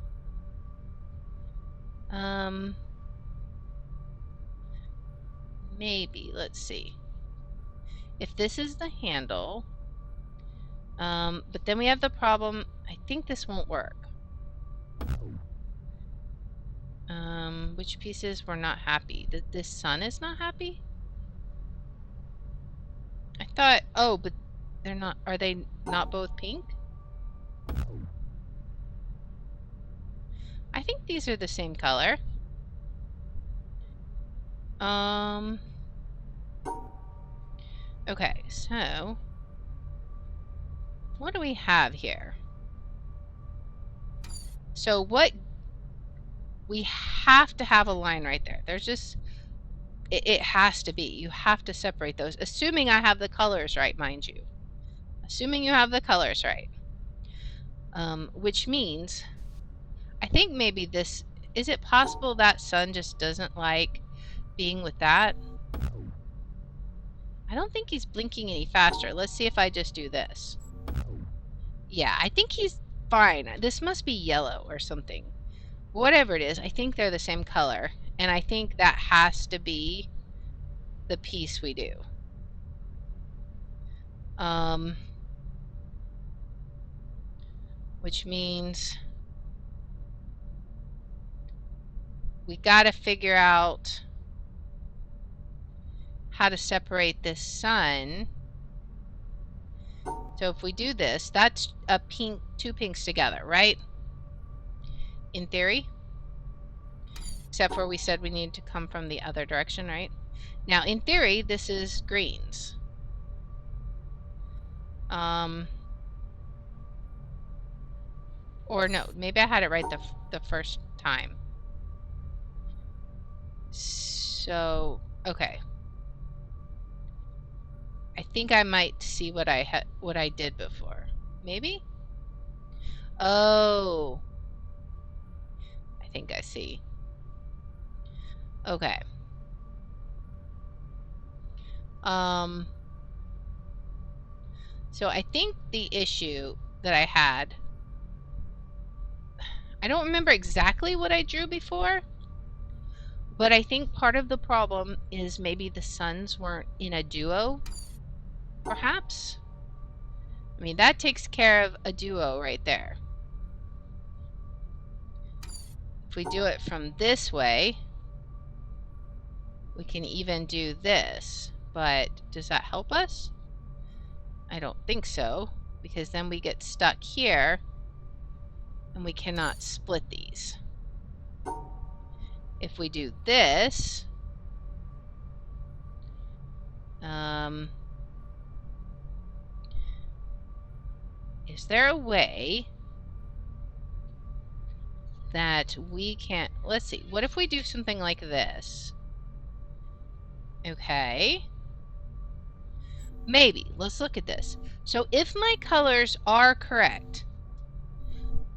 Speaker 1: Maybe. Let's see. If this is the handle, but then we have the problem, I think this won't work. Which pieces were not happy? This sun is not happy? I thought, oh, but they're not, are they not both pink? I think these are the same color. Okay, so what do we have here? So what, we have to have a line right there. There's just, it has to be. You have to separate those, assuming I have the colors right, mind you. Assuming you have the colors right. Which means, I think maybe this, is it possible that sun just doesn't like being with that? I don't think he's blinking any faster. Let's see if I just do this. Yeah, I think he's fine. This must be yellow or something. Whatever it is, I think they're the same color. And I think that has to be the piece we do. Which means we got to figure out how to separate this sun. So if we do this, that's a pink, two pinks together, right? In theory. Except for we said we need to come from the other direction, right? Now, in theory, this is greens. Or no, maybe I had it right the first time. So, okay. I think I might see what I did before. Maybe? Oh. I think I see. Okay. So I think the issue that I had, I don't remember exactly what I drew before, but I think part of the problem is maybe the suns weren't in a duo, perhaps? I mean, that takes care of a duo right there. If we do it from this way, we can even do this, but does that help us? I don't think so, because then we get stuck here and we cannot split these. If we do this, is there a way that we can't, let's see, what if we do something like this? Okay. Maybe. Let's look at this. So if my colors are correct,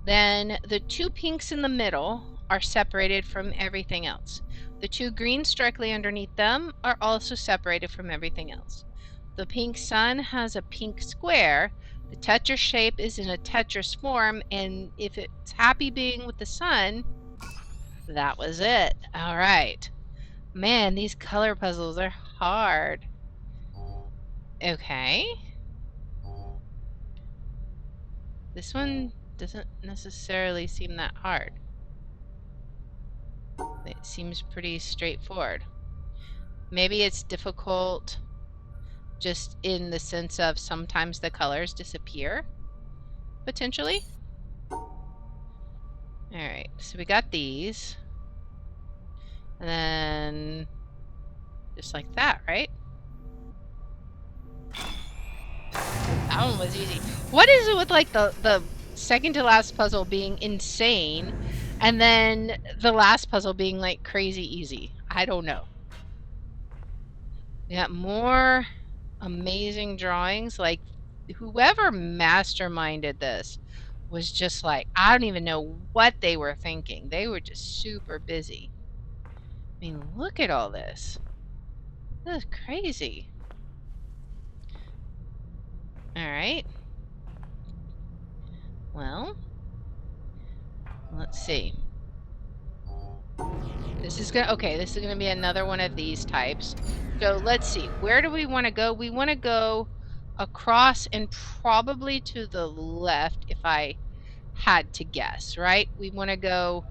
Speaker 1: then the two pinks in the middle are separated from everything else. The two greens directly underneath them are also separated from everything else. The pink sun has a pink square. The Tetris shape is in a Tetris form, and if it's happy being with the sun, that was it. All right. Man, these color puzzles are hard. Okay. This one doesn't necessarily seem that hard. It seems pretty straightforward. Maybe it's difficult just in the sense of sometimes the colors disappear, potentially. Alright, so we got these. And then just like that, right? That one was easy. What is it with like the second to last puzzle being insane and then the last puzzle being like crazy easy? I don't know. We got more amazing drawings. Like whoever masterminded this was just like, I don't even know what they were thinking. They were just super busy. I mean, look at all this. This is crazy. All right. Well, let's see. This is gonna be another one of these types. So let's see. Where do we want to go? We want to go across and probably to the left if I had to guess, right? We want to go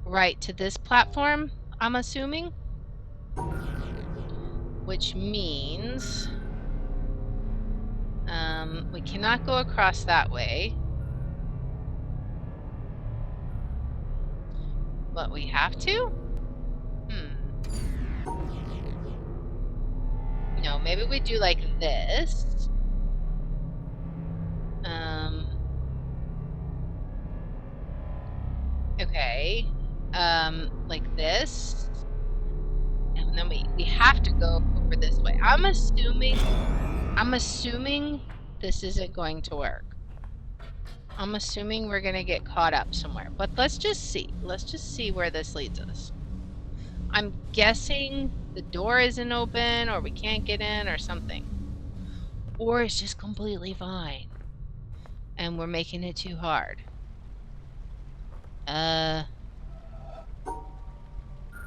Speaker 1: right to this platform, I'm assuming, which means we cannot go across that way, but we have to? No, maybe we do like this. Okay. Like this. And then we have to go over this way. I'm assuming this isn't going to work. I'm assuming we're going to get caught up somewhere. But let's just see. Let's just see where this leads us. I'm guessing the door isn't open or we can't get in or something. Or it's just completely fine. And we're making it too hard.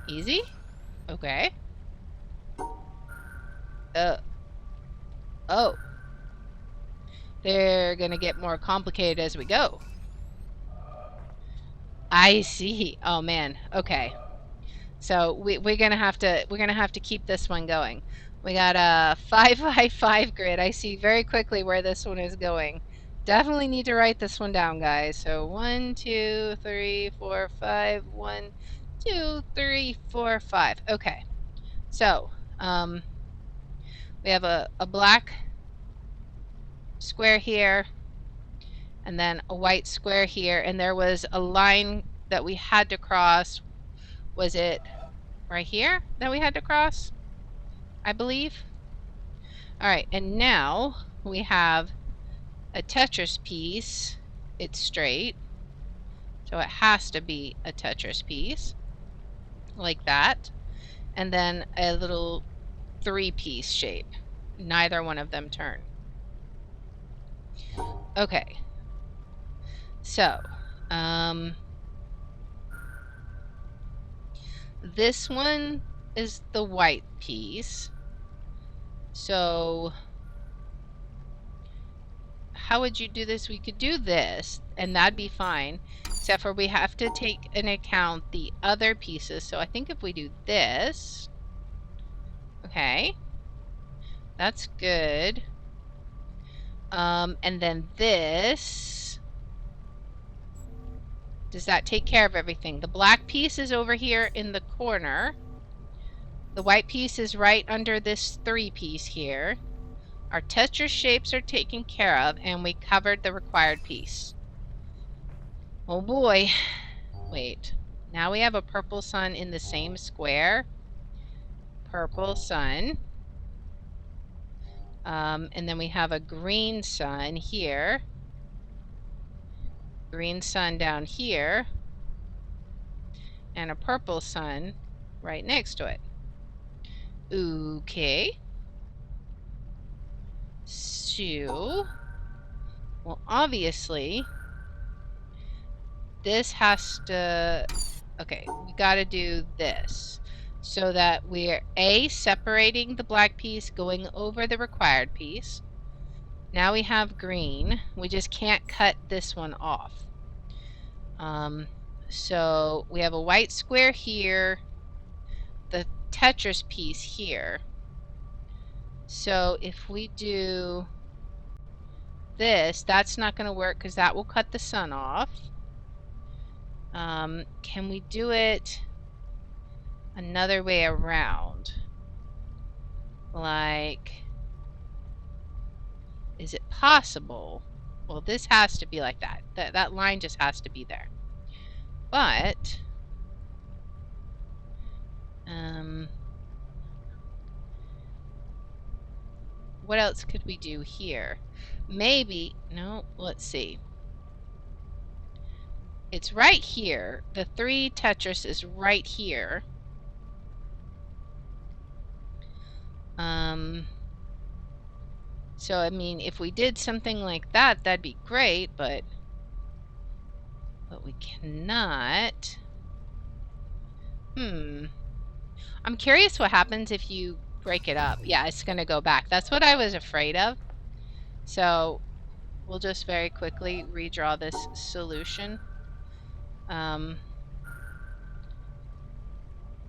Speaker 1: Easy? Okay. Oh. They're gonna get more complicated as we go. I see. Oh man. Okay. So we're gonna have to keep this one going. We got a 5x5 grid. I see very quickly where this one is going. Definitely need to write this one down, guys. So 1, 2, 3, 4, 5. 1, 2, 3, 4, 5. Okay. So we have a black square here, and then a white square here, and there was a line that we had to cross. Was it right here that we had to cross? I believe. All right, and now we have a Tetris piece. It's straight, so it has to be a Tetris piece, like that. And then a little 3-piece shape. Neither one of them turn. Okay. So, this one is the white piece. So, how would you do this? We could do this, and that'd be fine, except for we have to take into account the other pieces. So I think if we do this, okay, that's good. And then this, does that take care of everything? The black piece is over here in the corner. The white piece is right under this 3-piece here. Our Tetris shapes are taken care of, and we covered the required piece. Oh boy. Wait. Now we have a purple sun in the same square. Purple sun. And then we have a green sun here. Green sun down here. And a purple sun right next to it. Okay. So, well, obviously, this has to, okay, we got to do this so that we're separating the black piece, going over the required piece. Now we have green. We just can't cut this one off. So we have a white square here, the Tetris piece here. So if we do this, that's not going to work because that will cut the sun off. Can we do it another way around? Like, is it possible? Well, this has to be like that. That line just has to be there. But, what else could we do here? Maybe, no, let's see. It's right here. The 3 Tetris is right here. So, I mean, if we did something like that, that'd be great, but we cannot. I'm curious what happens if you break it up. Yeah, it's going to go back. That's what I was afraid of. So we'll just very quickly redraw this solution.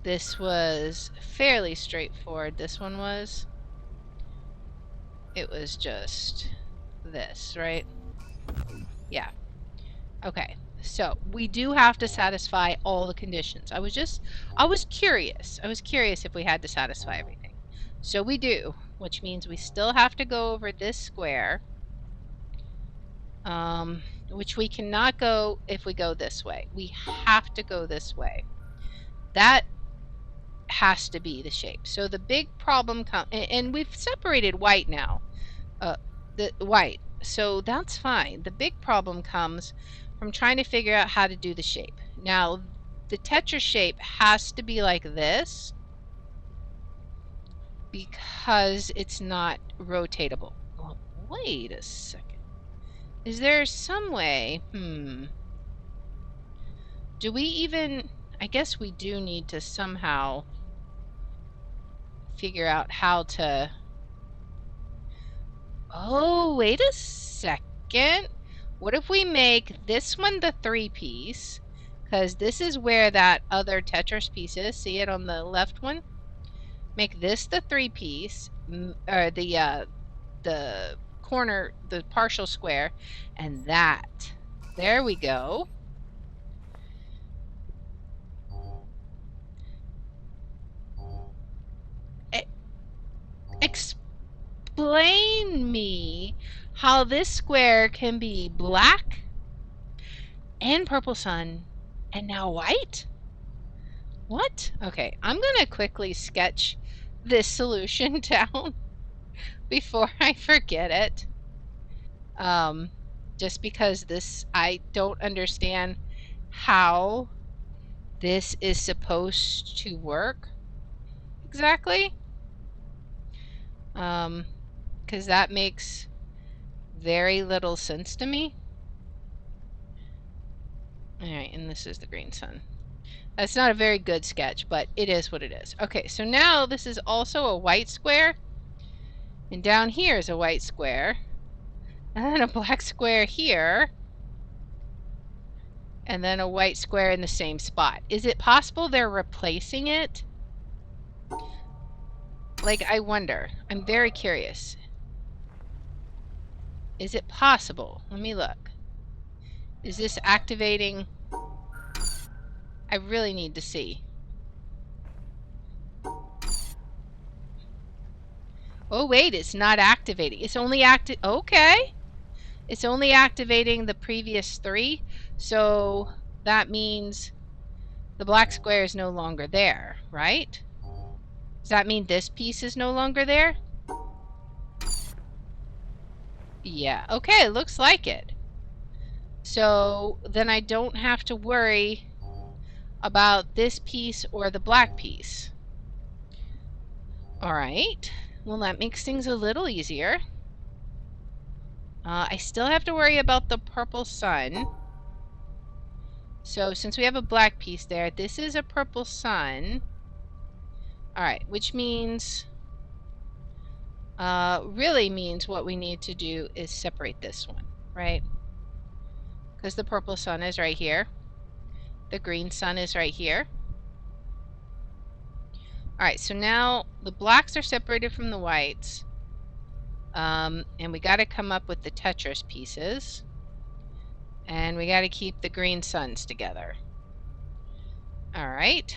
Speaker 1: This was fairly straightforward. This one was. It was just this, right? Yeah. Okay. So we do have to satisfy all the conditions. I was curious. I was curious if we had to satisfy everything. So we do, which means we still have to go over this square, which we cannot go if we go this way. We have to go this way. That has to be the shape. So the big problem comes, and we've separated white now, the white. So that's fine. The big problem comes from trying to figure out how to do the shape. Now, the Tetra shape has to be like this because it's not rotatable. Well, wait a second. Is there some way? Do we even... I guess we do need to somehow figure out how to... Oh, wait a second. What if we make this one the 3-piece? Because this is where that other Tetris piece is. See it on the left one? Make this the 3-piece, or the corner, the partial square, and that. There we go. Explain me how this square can be black and purple sun and now white? What? Okay, I'm gonna quickly sketch this solution down before I forget it. Just because I don't understand how this is supposed to work exactly. Because that makes very little sense to me. Alright, and this is the green sun. That's not a very good sketch, but it is what it is. Okay, so now this is also a white square. And down here is a white square. And then a black square here. And then a white square in the same spot. Is it possible they're replacing it? Like, I wonder. I'm very curious. Is it possible? Let me look. Is this activating? I really need to see. Oh, wait, it's not activating. It's only okay. It's only activating the previous 3. So that means the black square is no longer there, right? Does that mean this piece is no longer there? Yeah, okay, it looks like it. So then I don't have to worry about this piece or the black piece. All right, well, that makes things a little easier. I still have to worry about the purple sun. So since we have a black piece there, this is a purple sun. All right, which means, really means what we need to do is separate this one, right? Because the purple sun is right here. The green sun is right here. All right, so now the blacks are separated from the whites. And we got to come up with the Tetris pieces. And we got to keep the green suns together. All right.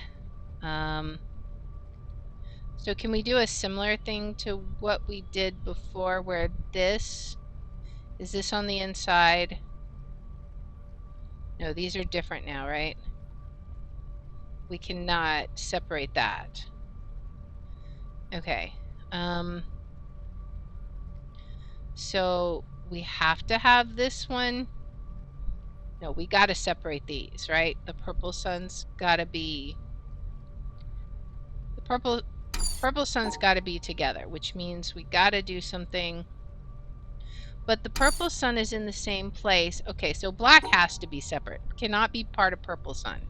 Speaker 1: So can we do a similar thing to what we did before where is this on the inside? No, these are different now, right? We cannot separate that. Okay. So we have to have this one No, we got to separate these, right? The purple sun's got to be... The purple sun's got to be together, which means we got to do something. But the purple sun is in the same place. Okay, so black has to be separate. Cannot be part of purple sun.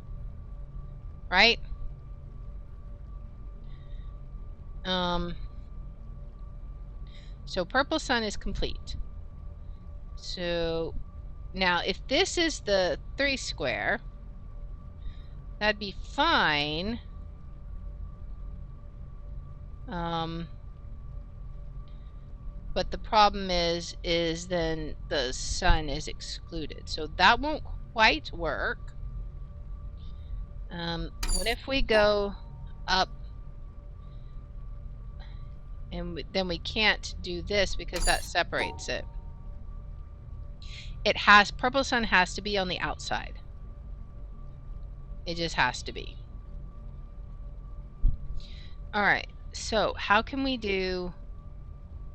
Speaker 1: Right? So purple sun is complete. So now if this is the 3 square, that'd be fine. But the problem is then the sun is excluded. So that won't quite work. What if we go up and then we can't do this because that separates it. Purple sun has to be on the outside. It just has to be. All right, so how can we do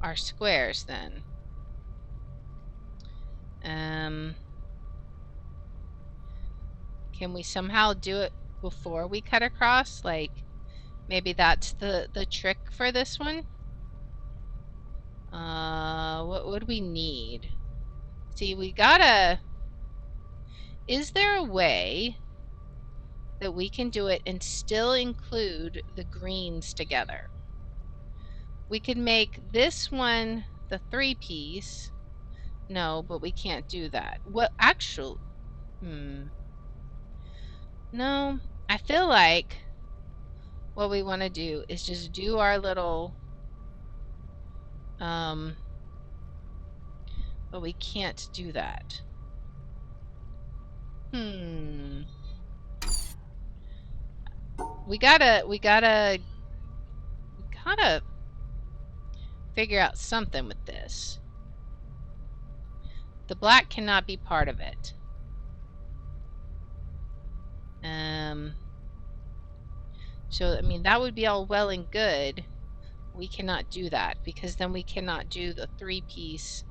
Speaker 1: our squares then? Can we somehow do it before we cut across? Like maybe that's the trick for this one. What would we need? See, we gotta... Is there a way that we can do it and still include the greens together? We could make this one the 3-piece. No, but we can't do that. Well, actually, no, I feel like what we want to do is just do our little, but we can't do that. We gotta figure out something with this. The black cannot be part of it. So, I mean, that would be all well and good. We cannot do that because then we cannot do the 3-piece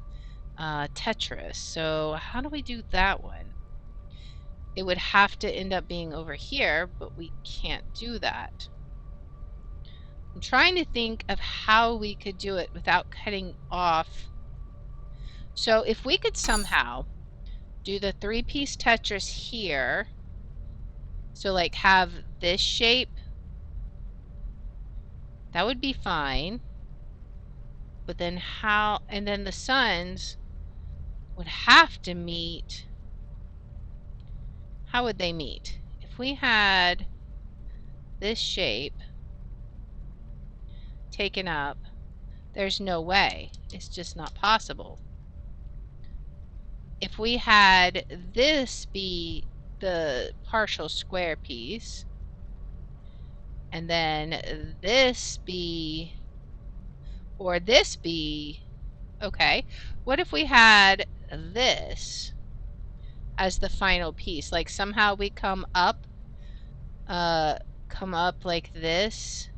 Speaker 1: Tetris. So how do we do that one? It would have to end up being over here, but we can't do that. I'm trying to think of how we could do it without cutting off. So if we could somehow do the 3-piece Tetris here, so like have this shape, that would be fine. But then how, and then the suns would have to meet. How would they meet? If we had this shape taken up, there's no way. It's just not possible. If we had this be the partial square piece, and then this be, or this be, okay, what if we had this as the final piece? Like somehow we come up like this.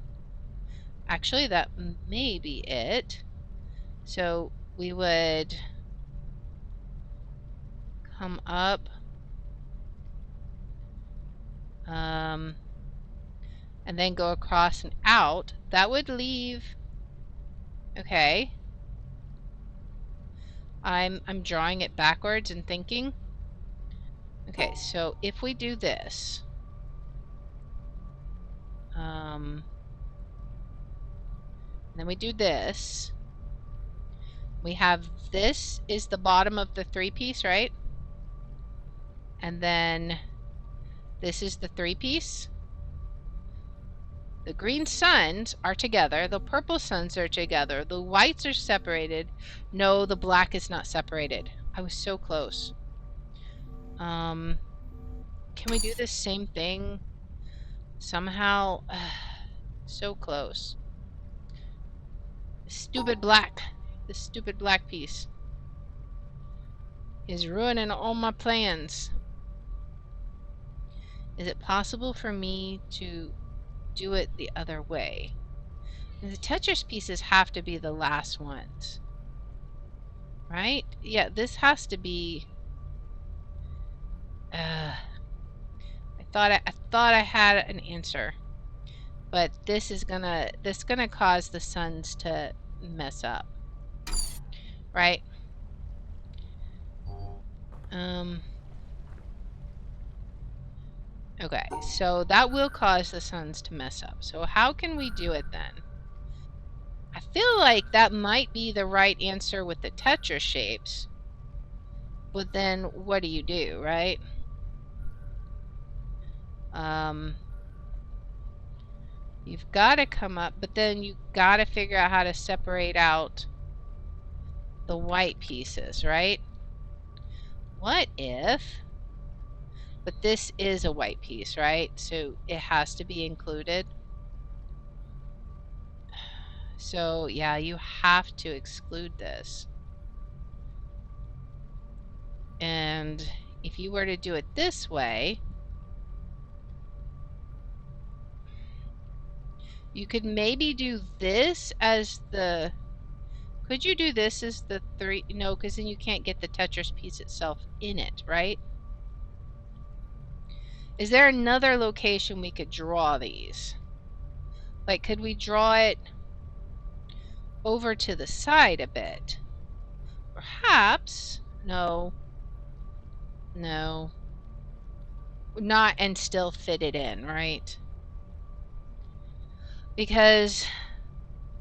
Speaker 1: Actually, that may be it. So we would come up, and then go across and out. That would leave, okay. I'm drawing it backwards and thinking. Okay, so if we do this, then we do this. We have this is the bottom of the 3-piece, right? And then this is the 3-piece. The green suns are together. The purple suns are together. The whites are separated. No, the black is not separated. I was so close. Can we do the same thing somehow? So close. Stupid black. This stupid black piece is ruining all my plans. Is it possible for me to do it the other way? And the Tetris pieces have to be the last ones, right? Yeah, this has to be I thought I had an answer, but this is gonna cause the suns to mess up, right? Okay, so that will cause the suns to mess up. So how can we do it then? I feel like that might be the right answer with the tetra shapes, but then what do you do, right? You've got to come up, but then you've got to figure out how to separate out the white pieces, right? What if, but this is a white piece, right? So it has to be included. So yeah, you have to exclude this. And if you were to do it this way, you could maybe do this as the, could you do this as the 3? No, because then you can't get the Tetris piece itself in it, right? Is there another location we could draw these? Like, could we draw it over to the side a bit? Perhaps. No. No. Not, and still fit it in, right? Because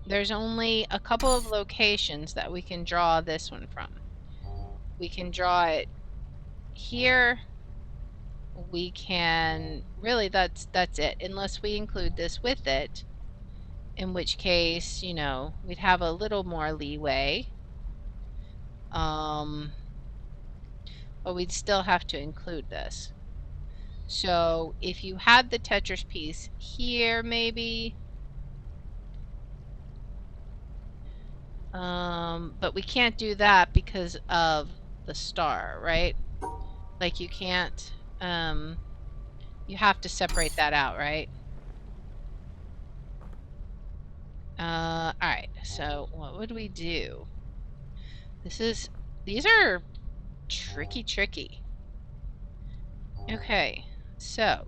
Speaker 1: there's only a couple of locations that we can draw this one from. We can draw it here. We can, really, that's it, unless we include this with it, in which case, you know, we'd have a little more leeway. But we'd still have to include this. So if you had the Tetris piece here, maybe, but we can't do that because of the star, right? Like you can't, you have to separate that out, right? All right, so what would we do? These are tricky. Okay, so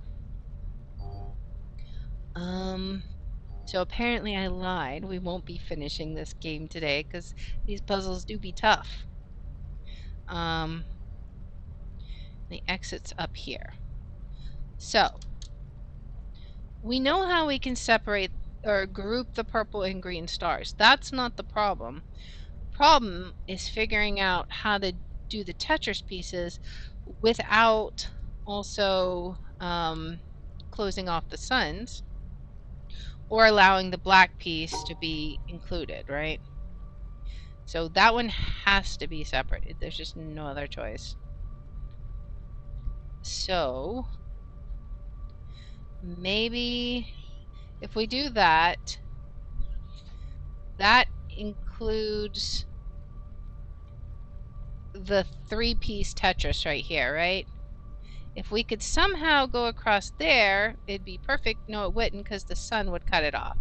Speaker 1: apparently I lied. We won't be finishing this game today because these puzzles do be tough. The exit's up here. So we know how we can separate or group the purple and green stars. That's not the problem. The problem is figuring out how to do the Tetris pieces without also closing off the suns or allowing the black piece to be included, right? So that one has to be separated. There's just no other choice. So maybe if we do that, that includes the 3-piece Tetris right here, right? If we could somehow go across there, it'd be perfect. No, it wouldn't, because the sun would cut it off.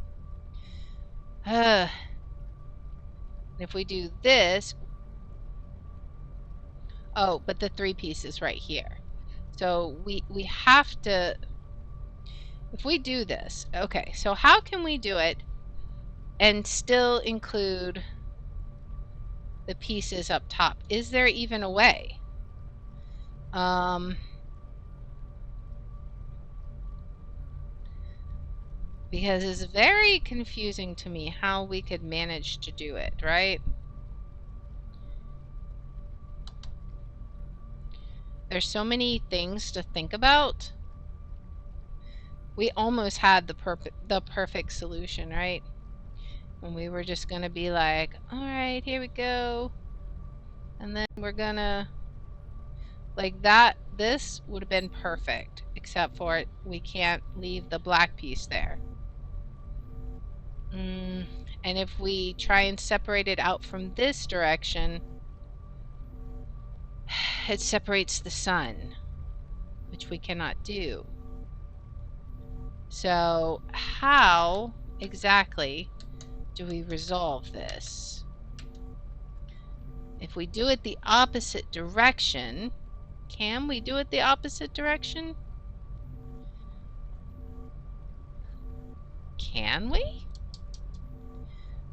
Speaker 1: If we do this, oh, but the 3 pieces right here. So we have to, if we do this, okay, so how can we do it and still include the pieces up top? Is there even a way? Because it's very confusing to me how we could manage to do it, right? There's so many things to think about. We almost had the perfect solution, right? And we were just gonna be like, all right, here we go. And then we're gonna, like that, this would have been perfect, except for we can't leave the black piece there. And if we try and separate it out from this direction, it separates the sun, which we cannot do. So how exactly do we resolve this? If we do it the opposite direction, Can we do it the opposite direction? Can we?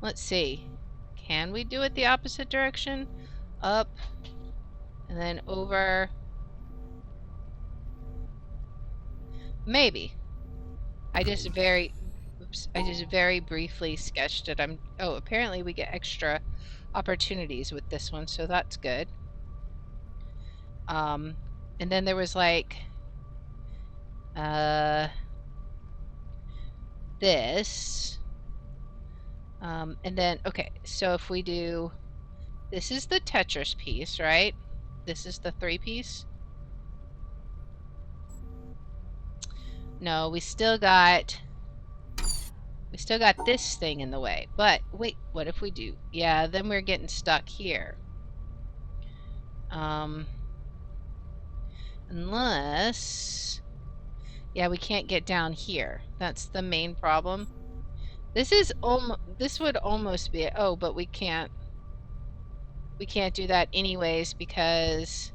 Speaker 1: Let's see. Can we do it the opposite direction? Up and then over. Maybe. I just very briefly sketched it. Oh, apparently we get extra opportunities with this one, so that's good. And then there was like this. And then, okay, so if we do, this is the Tetris piece, right? This is the 3-piece. No, we still got this thing in the way. But wait, what if we do? Yeah, then we're getting stuck here. Unless, yeah, we can't get down here. That's the main problem. This would almost be it. Oh, but we can't do that anyways because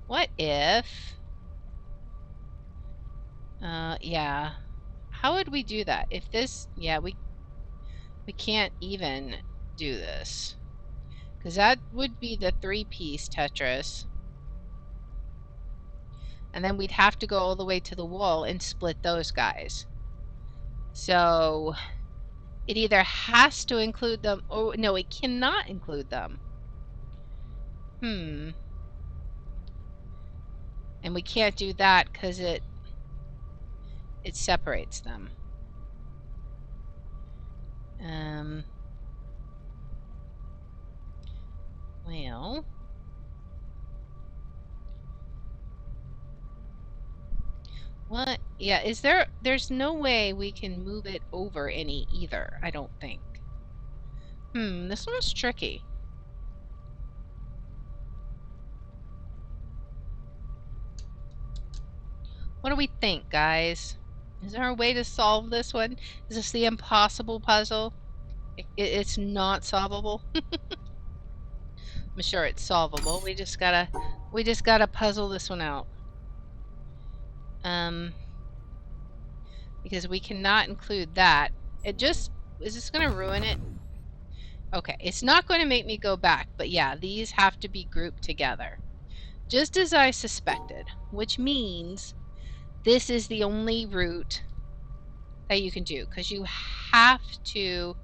Speaker 1: what if yeah, how would we do that if this, yeah, we can't even do this because that would be the 3-piece Tetris, and then we'd have to go all the way to the wall and split those guys. So it either has to include them or no, it cannot include them. And we can't do that because it separates them. Well, what? Yeah, there's no way we can move it over any either, I don't think. This one's tricky. What do we think, guys? Is there a way to solve this one? Is this the impossible puzzle? It's not solvable. I'm sure it's solvable. We just gotta puzzle this one out. Because we cannot include that. Is this gonna ruin it? Okay, it's not going to make me go back, but yeah, these have to be grouped together. Just as I suspected, which means this is the only route that you can do, because you have to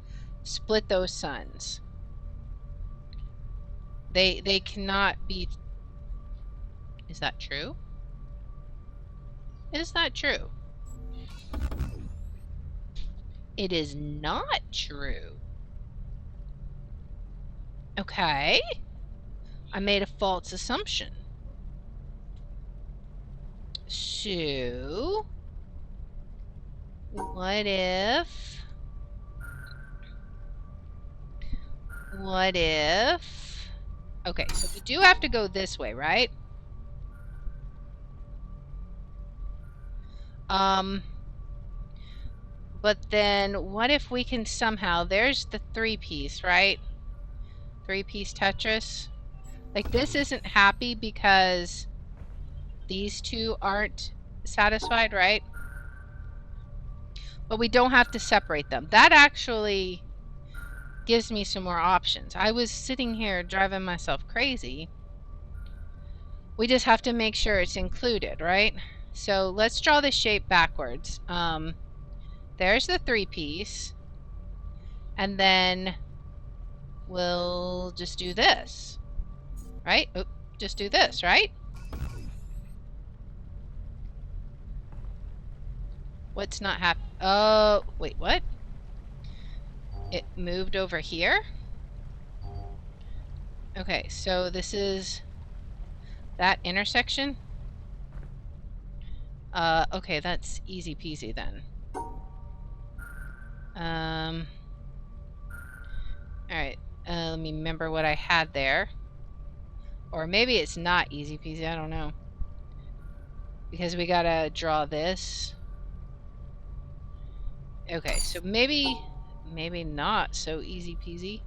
Speaker 1: split those suns. They cannot be... Is that true? Is that true? It is not true. Okay. I made a false assumption. So, what if... Okay, so we do have to go this way, right? But then what if we can somehow... There's the 3-piece, right? 3-piece Tetris. Like, this isn't happy because these two aren't satisfied, right? But we don't have to separate them. That actually gives me some more options. I was sitting here driving myself crazy. We just have to make sure it's included, right? So let's draw the shape backwards. There's the 3-piece. And then we'll just do this. Right? Oh, just do this, right? What's not happening? Oh, wait, what? It moved over here? Okay, so this is that intersection? Okay, that's easy peasy then. Alright, let me remember what I had there. Or maybe it's not easy peasy, I don't know. Because we gotta draw this. Okay, so maybe not so easy peasy.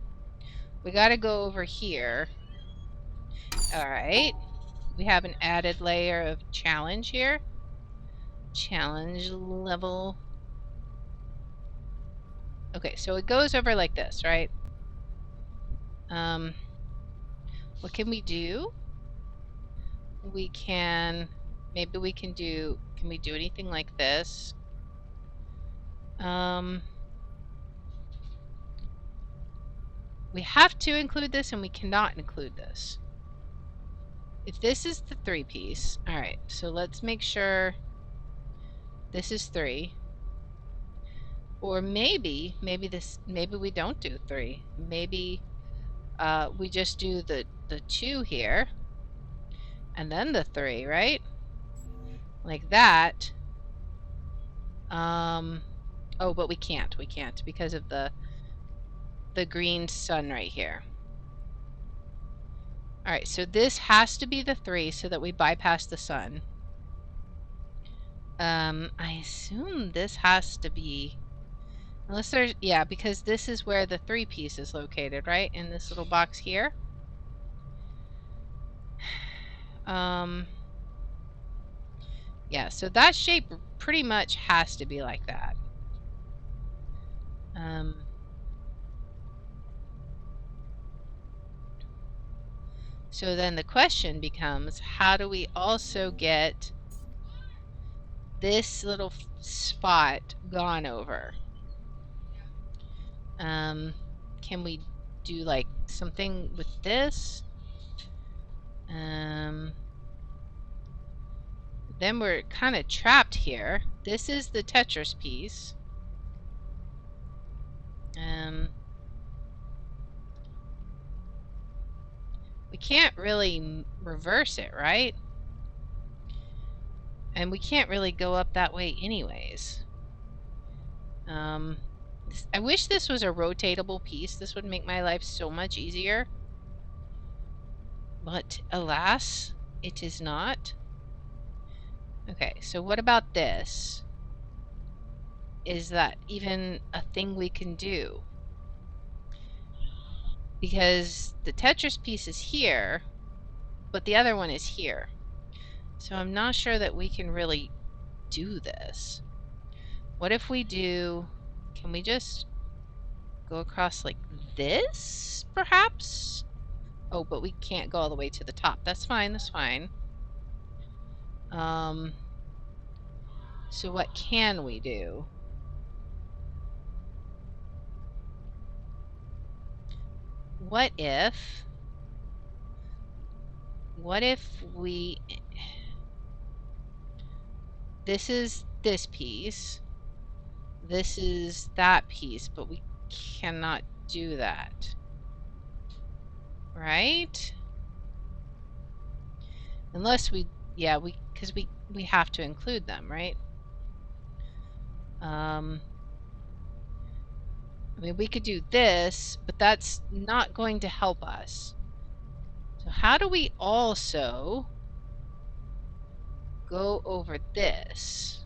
Speaker 1: We gotta go over here. Alright. We have an added layer of challenge here. Challenge level. Okay, so it goes over like this, right? What can we do? We can, maybe we can do, can we do anything like this? We have to include this and we cannot include this. If this is the 3-piece, all right, so let's make sure this is 3. Or maybe we don't do 3. Maybe we just do the 2 here and then the 3, right? Like that. Oh, but we can't because of the green sun right here. All right, so this has to be the 3 so that we bypass the sun. I assume this has to be, unless there's, yeah, because this is where the 3-piece is located, right? In this little box here. Yeah, so that shape pretty much has to be like that. So then the question becomes, how do we also get this little spot gone over? Can we do like something with this? Then we're kind of trapped here. This is the Tetris piece. We can't really reverse it, right? And we can't really go up that way anyways. I wish this was a rotatable piece. This would make my life so much easier. But alas, it is not. Okay, so what about this? Is that even a thing we can do? Because the Tetris piece is here, but the other one is here. So I'm not sure that we can really do this. What if we do, can we just go across like this, perhaps? Oh, but we can't go all the way to the top. That's fine, that's fine. So what can we do? What if we, this is this piece, this is that piece, but we cannot do that, right? Unless we, yeah, because we have to include them, right? I mean, we could do this, but that's not going to help us. So how do we also go over this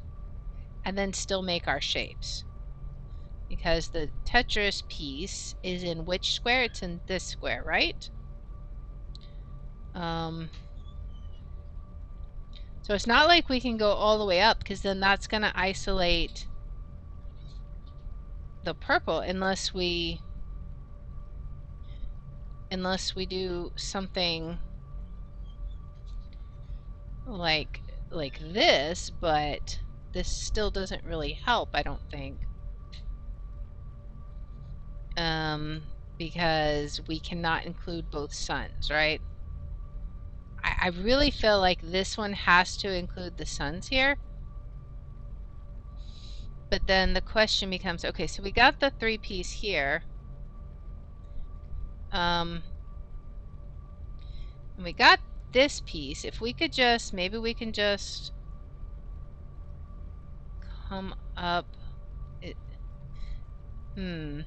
Speaker 1: and then still make our shapes? Because the Tetris piece is in which square? It's in this square, right? So it's not like we can go all the way up, because then that's going to isolate the purple unless we do something like this, but this still doesn't really help, I don't think. Because we cannot include both suns, right? I really feel like this one has to include the suns here. But then the question becomes, okay, so we got the 3-piece here. And we got this piece. If we could just, maybe we can just come up. We're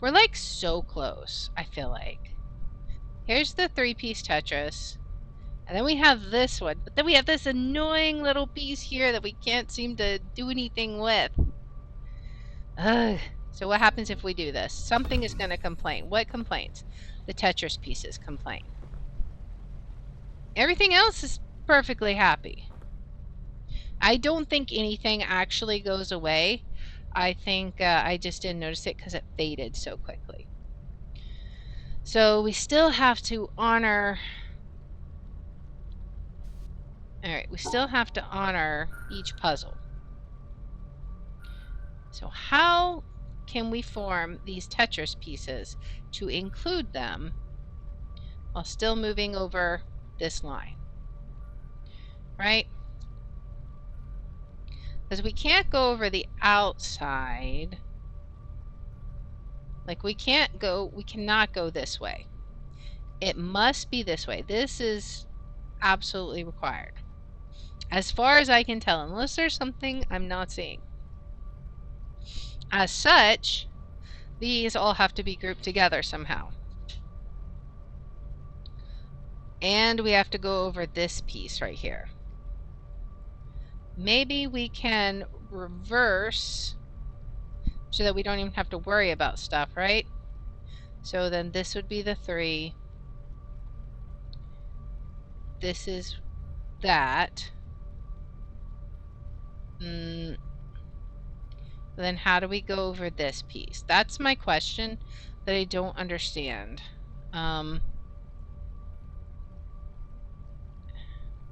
Speaker 1: like so close, I feel like. Here's the 3-piece Tetris. And then we have this one. But then we have this annoying little piece here that we can't seem to do anything with. Ugh. So what happens if we do this? Something is going to complain. What complains? The Tetris pieces complain. Everything else is perfectly happy. I don't think anything actually goes away. I think I just didn't notice it because it faded so quickly. So we still have to honor... Alright, we still have to honor each puzzle. So how can we form these Tetris pieces to include them while still moving over this line? Right? Because we can't go over the outside. Like we cannot go this way. It must be this way. This is absolutely required. As far as I can tell, unless there's something I'm not seeing. As such, these all have to be grouped together somehow. And we have to go over this piece right here. Maybe we can reverse so that we don't even have to worry about stuff, right? So then this would be the 3. This is that. Then how do we go over this piece? That's my question that I don't understand.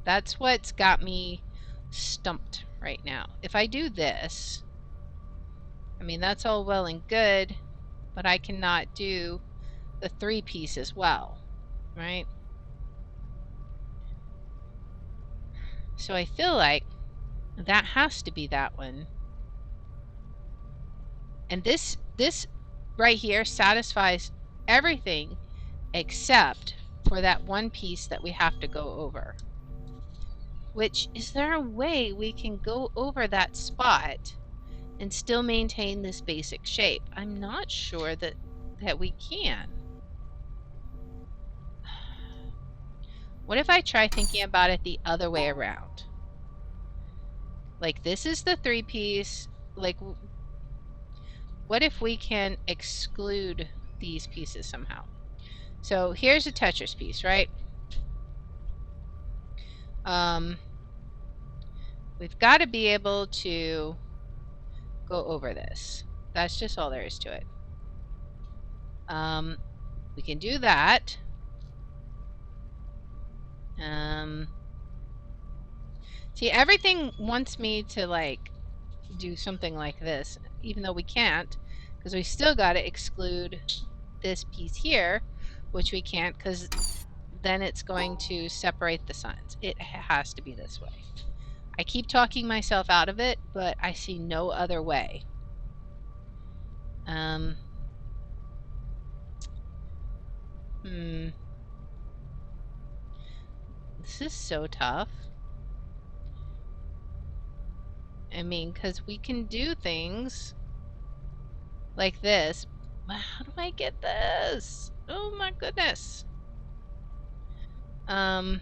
Speaker 1: That's what's got me stumped right now. If I do this, I mean, that's all well and good, but I cannot do the 3 piece as well, right? So I feel like that has to be that one. And this right here satisfies everything except for that one piece that we have to go over. Which, is there a way we can go over that spot and still maintain this basic shape? I'm not sure that we can. What if I try thinking about it the other way around? Like, this is the 3 piece. Like, what if we can exclude these pieces somehow? So here's a Tetris piece, right? We've got to be able to go over this. That's just all there is to it. We can do that. See, everything wants me to, like, do something like this, even though we can't, because we still got to exclude this piece here, which we can't, because then it's going to separate the suns. It has to be this way. I keep talking myself out of it, but I see no other way. This is so tough. I mean, because we can do things like this. But how do I get this? Oh my goodness. Because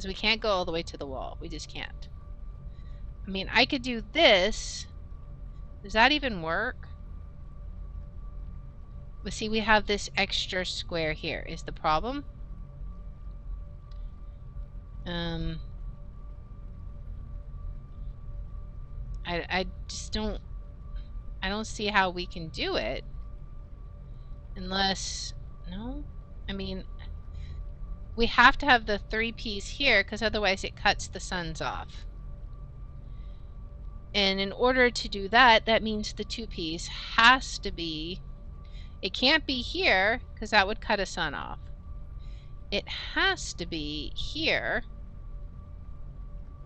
Speaker 1: we can't go all the way to the wall. We just can't. I mean, I could do this. Does that even work? But see, we have this extra square here. Is the problem? I just don't... I don't see how we can do it. Unless... No? I mean... We have to have the 3 piece here, because otherwise it cuts the suns off. And in order to do that, that means the 2 piece has to be... It can't be here, because that would cut a sun off. It has to be here.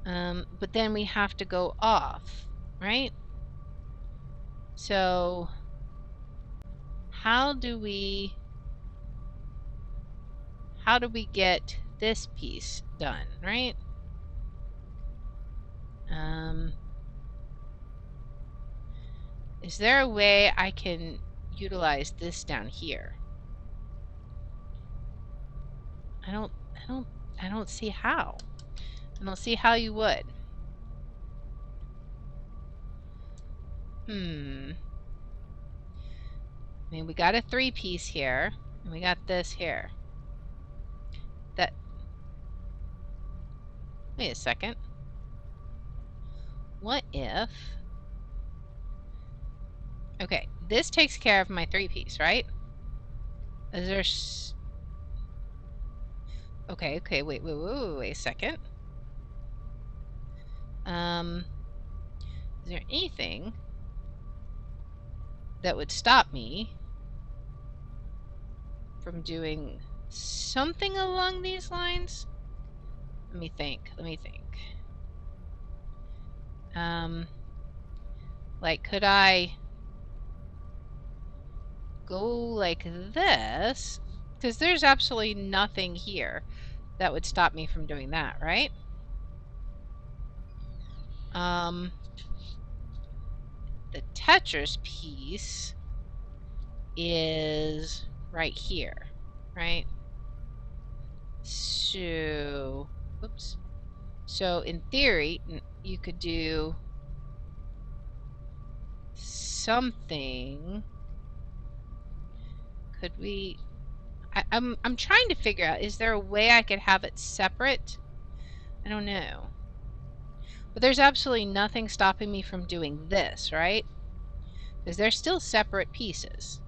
Speaker 1: But then we have to go off, right? So... How do we get this piece done, right? Is there a way I can utilize this down here? I don't see how. I don't see how you would. I mean, we got a 3-piece here, and we got this here. Wait a second. What if... Okay, this takes care of my 3-piece, right? Is there... Okay, wait a second. Is there anything that would stop me from doing something along these lines? Let me think. Like, could I go like this? Because there's absolutely nothing here that would stop me from doing that, right? The Tetris piece is right here, right? So, oops. So in theory, you could do something. Could we... I'm trying to figure out, is there a way I could have it separate? I don't know. But there's absolutely nothing stopping me from doing this, right? Because they're still separate pieces.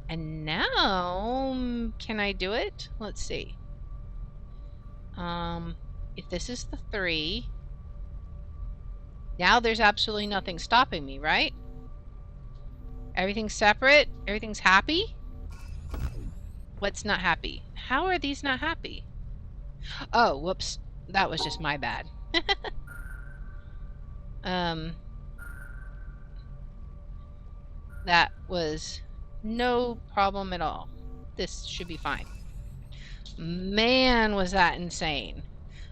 Speaker 1: And now, can I do it? Let's see. If this is the 3, now there's absolutely nothing stopping me, right? Everything's separate. Everything's happy. What's not happy? How are these not happy? Oh, whoops. That was just my bad. That was no problem at all. This should be fine. Man, was that insane.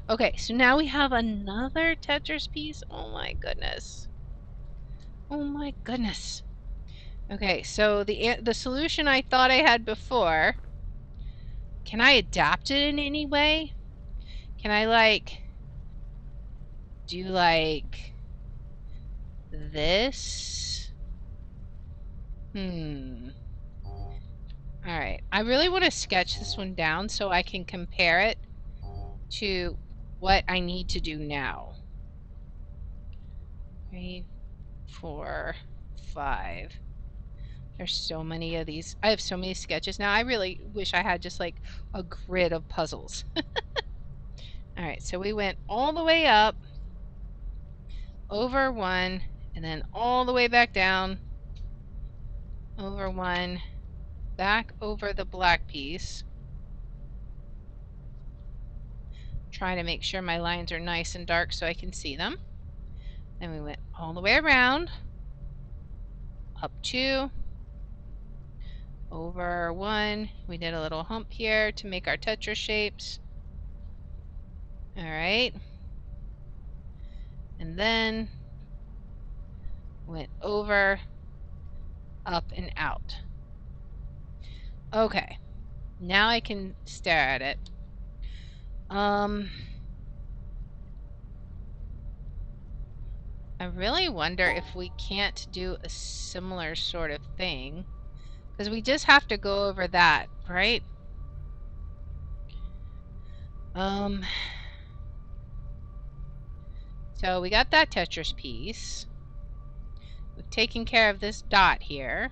Speaker 1: Okay, so now we have another Tetris piece. Oh my goodness. Oh my goodness. Okay, so the solution I thought I had before, can I adapt it in any way? Can I, like, do, like, this? Alright, I really want to sketch this one down so I can compare it to what I need to do now. 3, 4, 5. There's so many of these. I have so many sketches now. I really wish I had just like a grid of puzzles. Alright, so we went all the way up, over 1, and then all the way back down, over 1, back over the black piece. Trying to make sure my lines are nice and dark so I can see them. Then we went all the way around, up 2, over 1. We did a little hump here to make our Tetris shapes. Alright. And then went over, up, and out. Okay. Now I can stare at it. I really wonder if we can't do a similar sort of thing. Because we just have to go over that, right? So we got that Tetris piece. We've taken care of this dot here.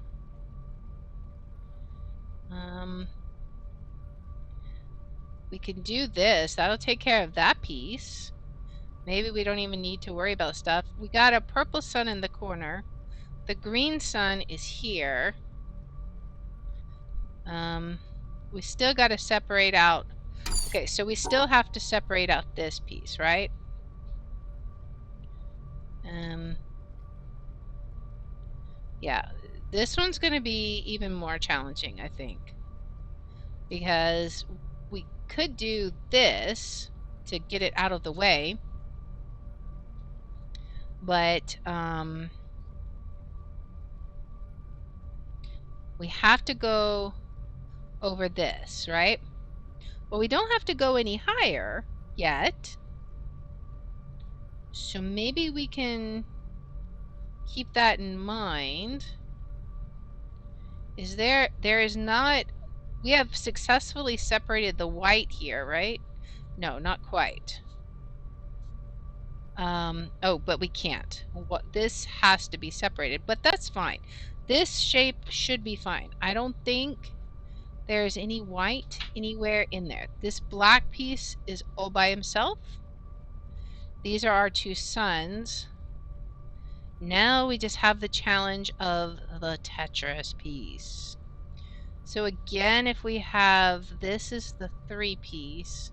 Speaker 1: We can do this. That'll take care of that piece. Maybe we don't even need to worry about stuff. We got a purple sun in the corner. The green sun is here. We still got to separate out. Okay, so we still have to separate out this piece, right? Yeah, this one's going to be even more challenging, I think. Because we could do this to get it out of the way. But, we have to go over this, right? Well, we don't have to go any higher yet. So maybe we can keep that in mind is there is not, we have successfully separated the white here, right? No, not quite. Oh, but we can't. This has to be separated, but that's fine. This shape should be fine. I don't think there's any white anywhere in there. This black piece is all by himself. These are our two suns. Now we just have the challenge of the Tetris piece. So again, if we have, this is the 3 piece.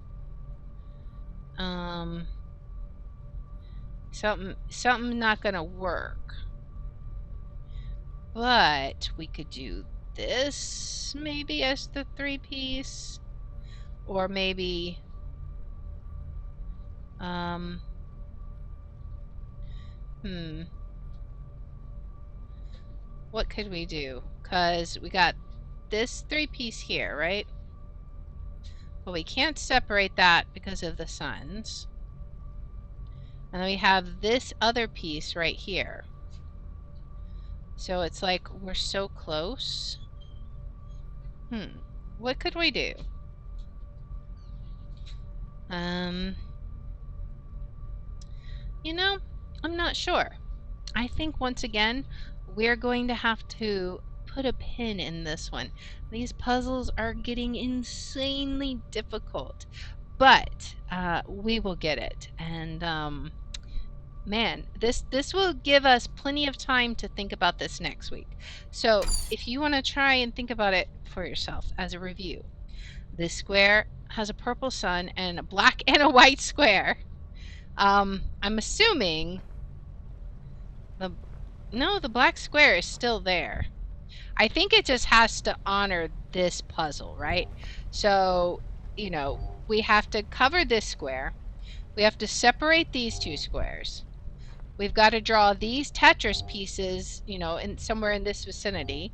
Speaker 1: Something not gonna work. But we could do this maybe as the 3 piece. Or maybe what could we do? Because we got this 3 piece here, right? But we can't separate that because of the suns. And then we have this other piece right here. So it's like we're so close. What could we do? You know, I'm not sure. I think once again, we're going to have to put a pin in this one. These puzzles are getting insanely difficult, but we will get it. And man, this will give us plenty of time to think about this next week. So if you want to try and think about it for yourself as a review, this square has a purple sun and a black and a white square. I'm assuming the black square is still there. I think it just has to honor this puzzle, right? So, you know, we have to cover this square. We have to separate these two squares. We've got to draw these Tetris pieces, you know, somewhere in this vicinity.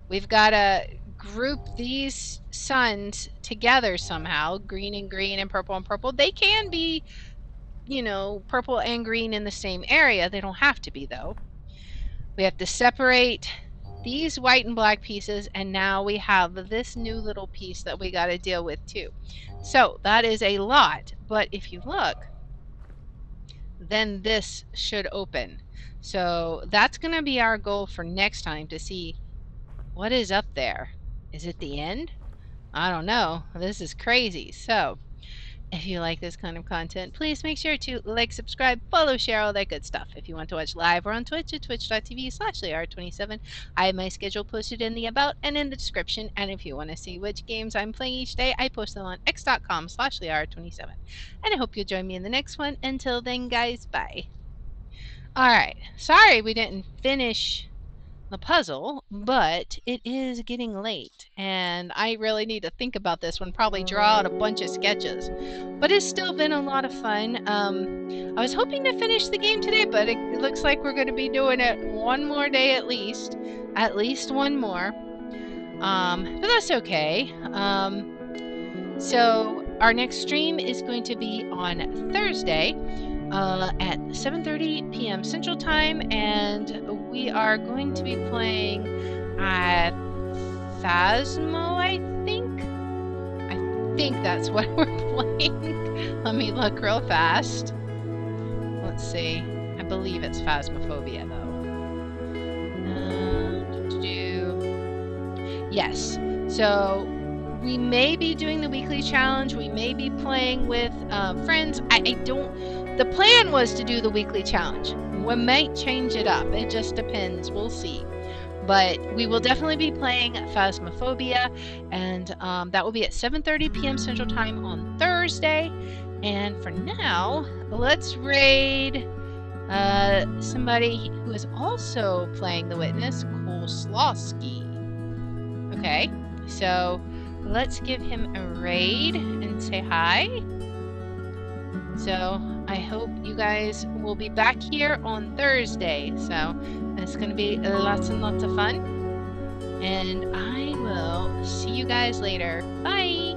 Speaker 1: We've got to group these suns together somehow, green and green and purple. They can be, you know, purple and green in the same area. They don't have to be, though. We have to separate these white and black pieces, and now we have this new little piece that we got to deal with too. So that is a lot, but if you look, then this should open. So that's going to be our goal for next time, to see what is up there. Is it the end? I don't know. This is crazy. So if you like this kind of content, please make sure to like, subscribe, follow, share, all that good stuff. If you want to watch live or on Twitch at twitch.tv/LeeR27, I have my schedule posted in the about and in the description. And if you want to see which games I'm playing each day, I post them on x.com/LeeR27. And I hope you'll join me in the next one. Until then, guys, bye. Alright, sorry we didn't finish the puzzle, but it is getting late and I really need to think about this one, probably draw out a bunch of sketches, but it's still been a lot of fun. I was hoping to finish the game today, but it looks like we're going to be doing it one more day at least one more, but that's okay. So our next stream is going to be on Thursday at 7:30 p.m. Central Time, and we are going to be playing Phasmo, I think that's what we're playing. Let me look real fast. Let's see. I believe it's Phasmophobia, though. Yes. So we may be doing the weekly challenge. We may be playing with friends. The plan was to do the weekly challenge. We might change it up. It just depends. We'll see. But we will definitely be playing Phasmophobia, and that will be at 7:30 p.m. Central Time on Thursday. And for now, let's raid somebody who is also playing The Witness, Koslowski. Okay, so let's give him a raid and say hi. So I hope you guys will be back here on Thursday. So it's going to be lots and lots of fun. And I will see you guys later. Bye!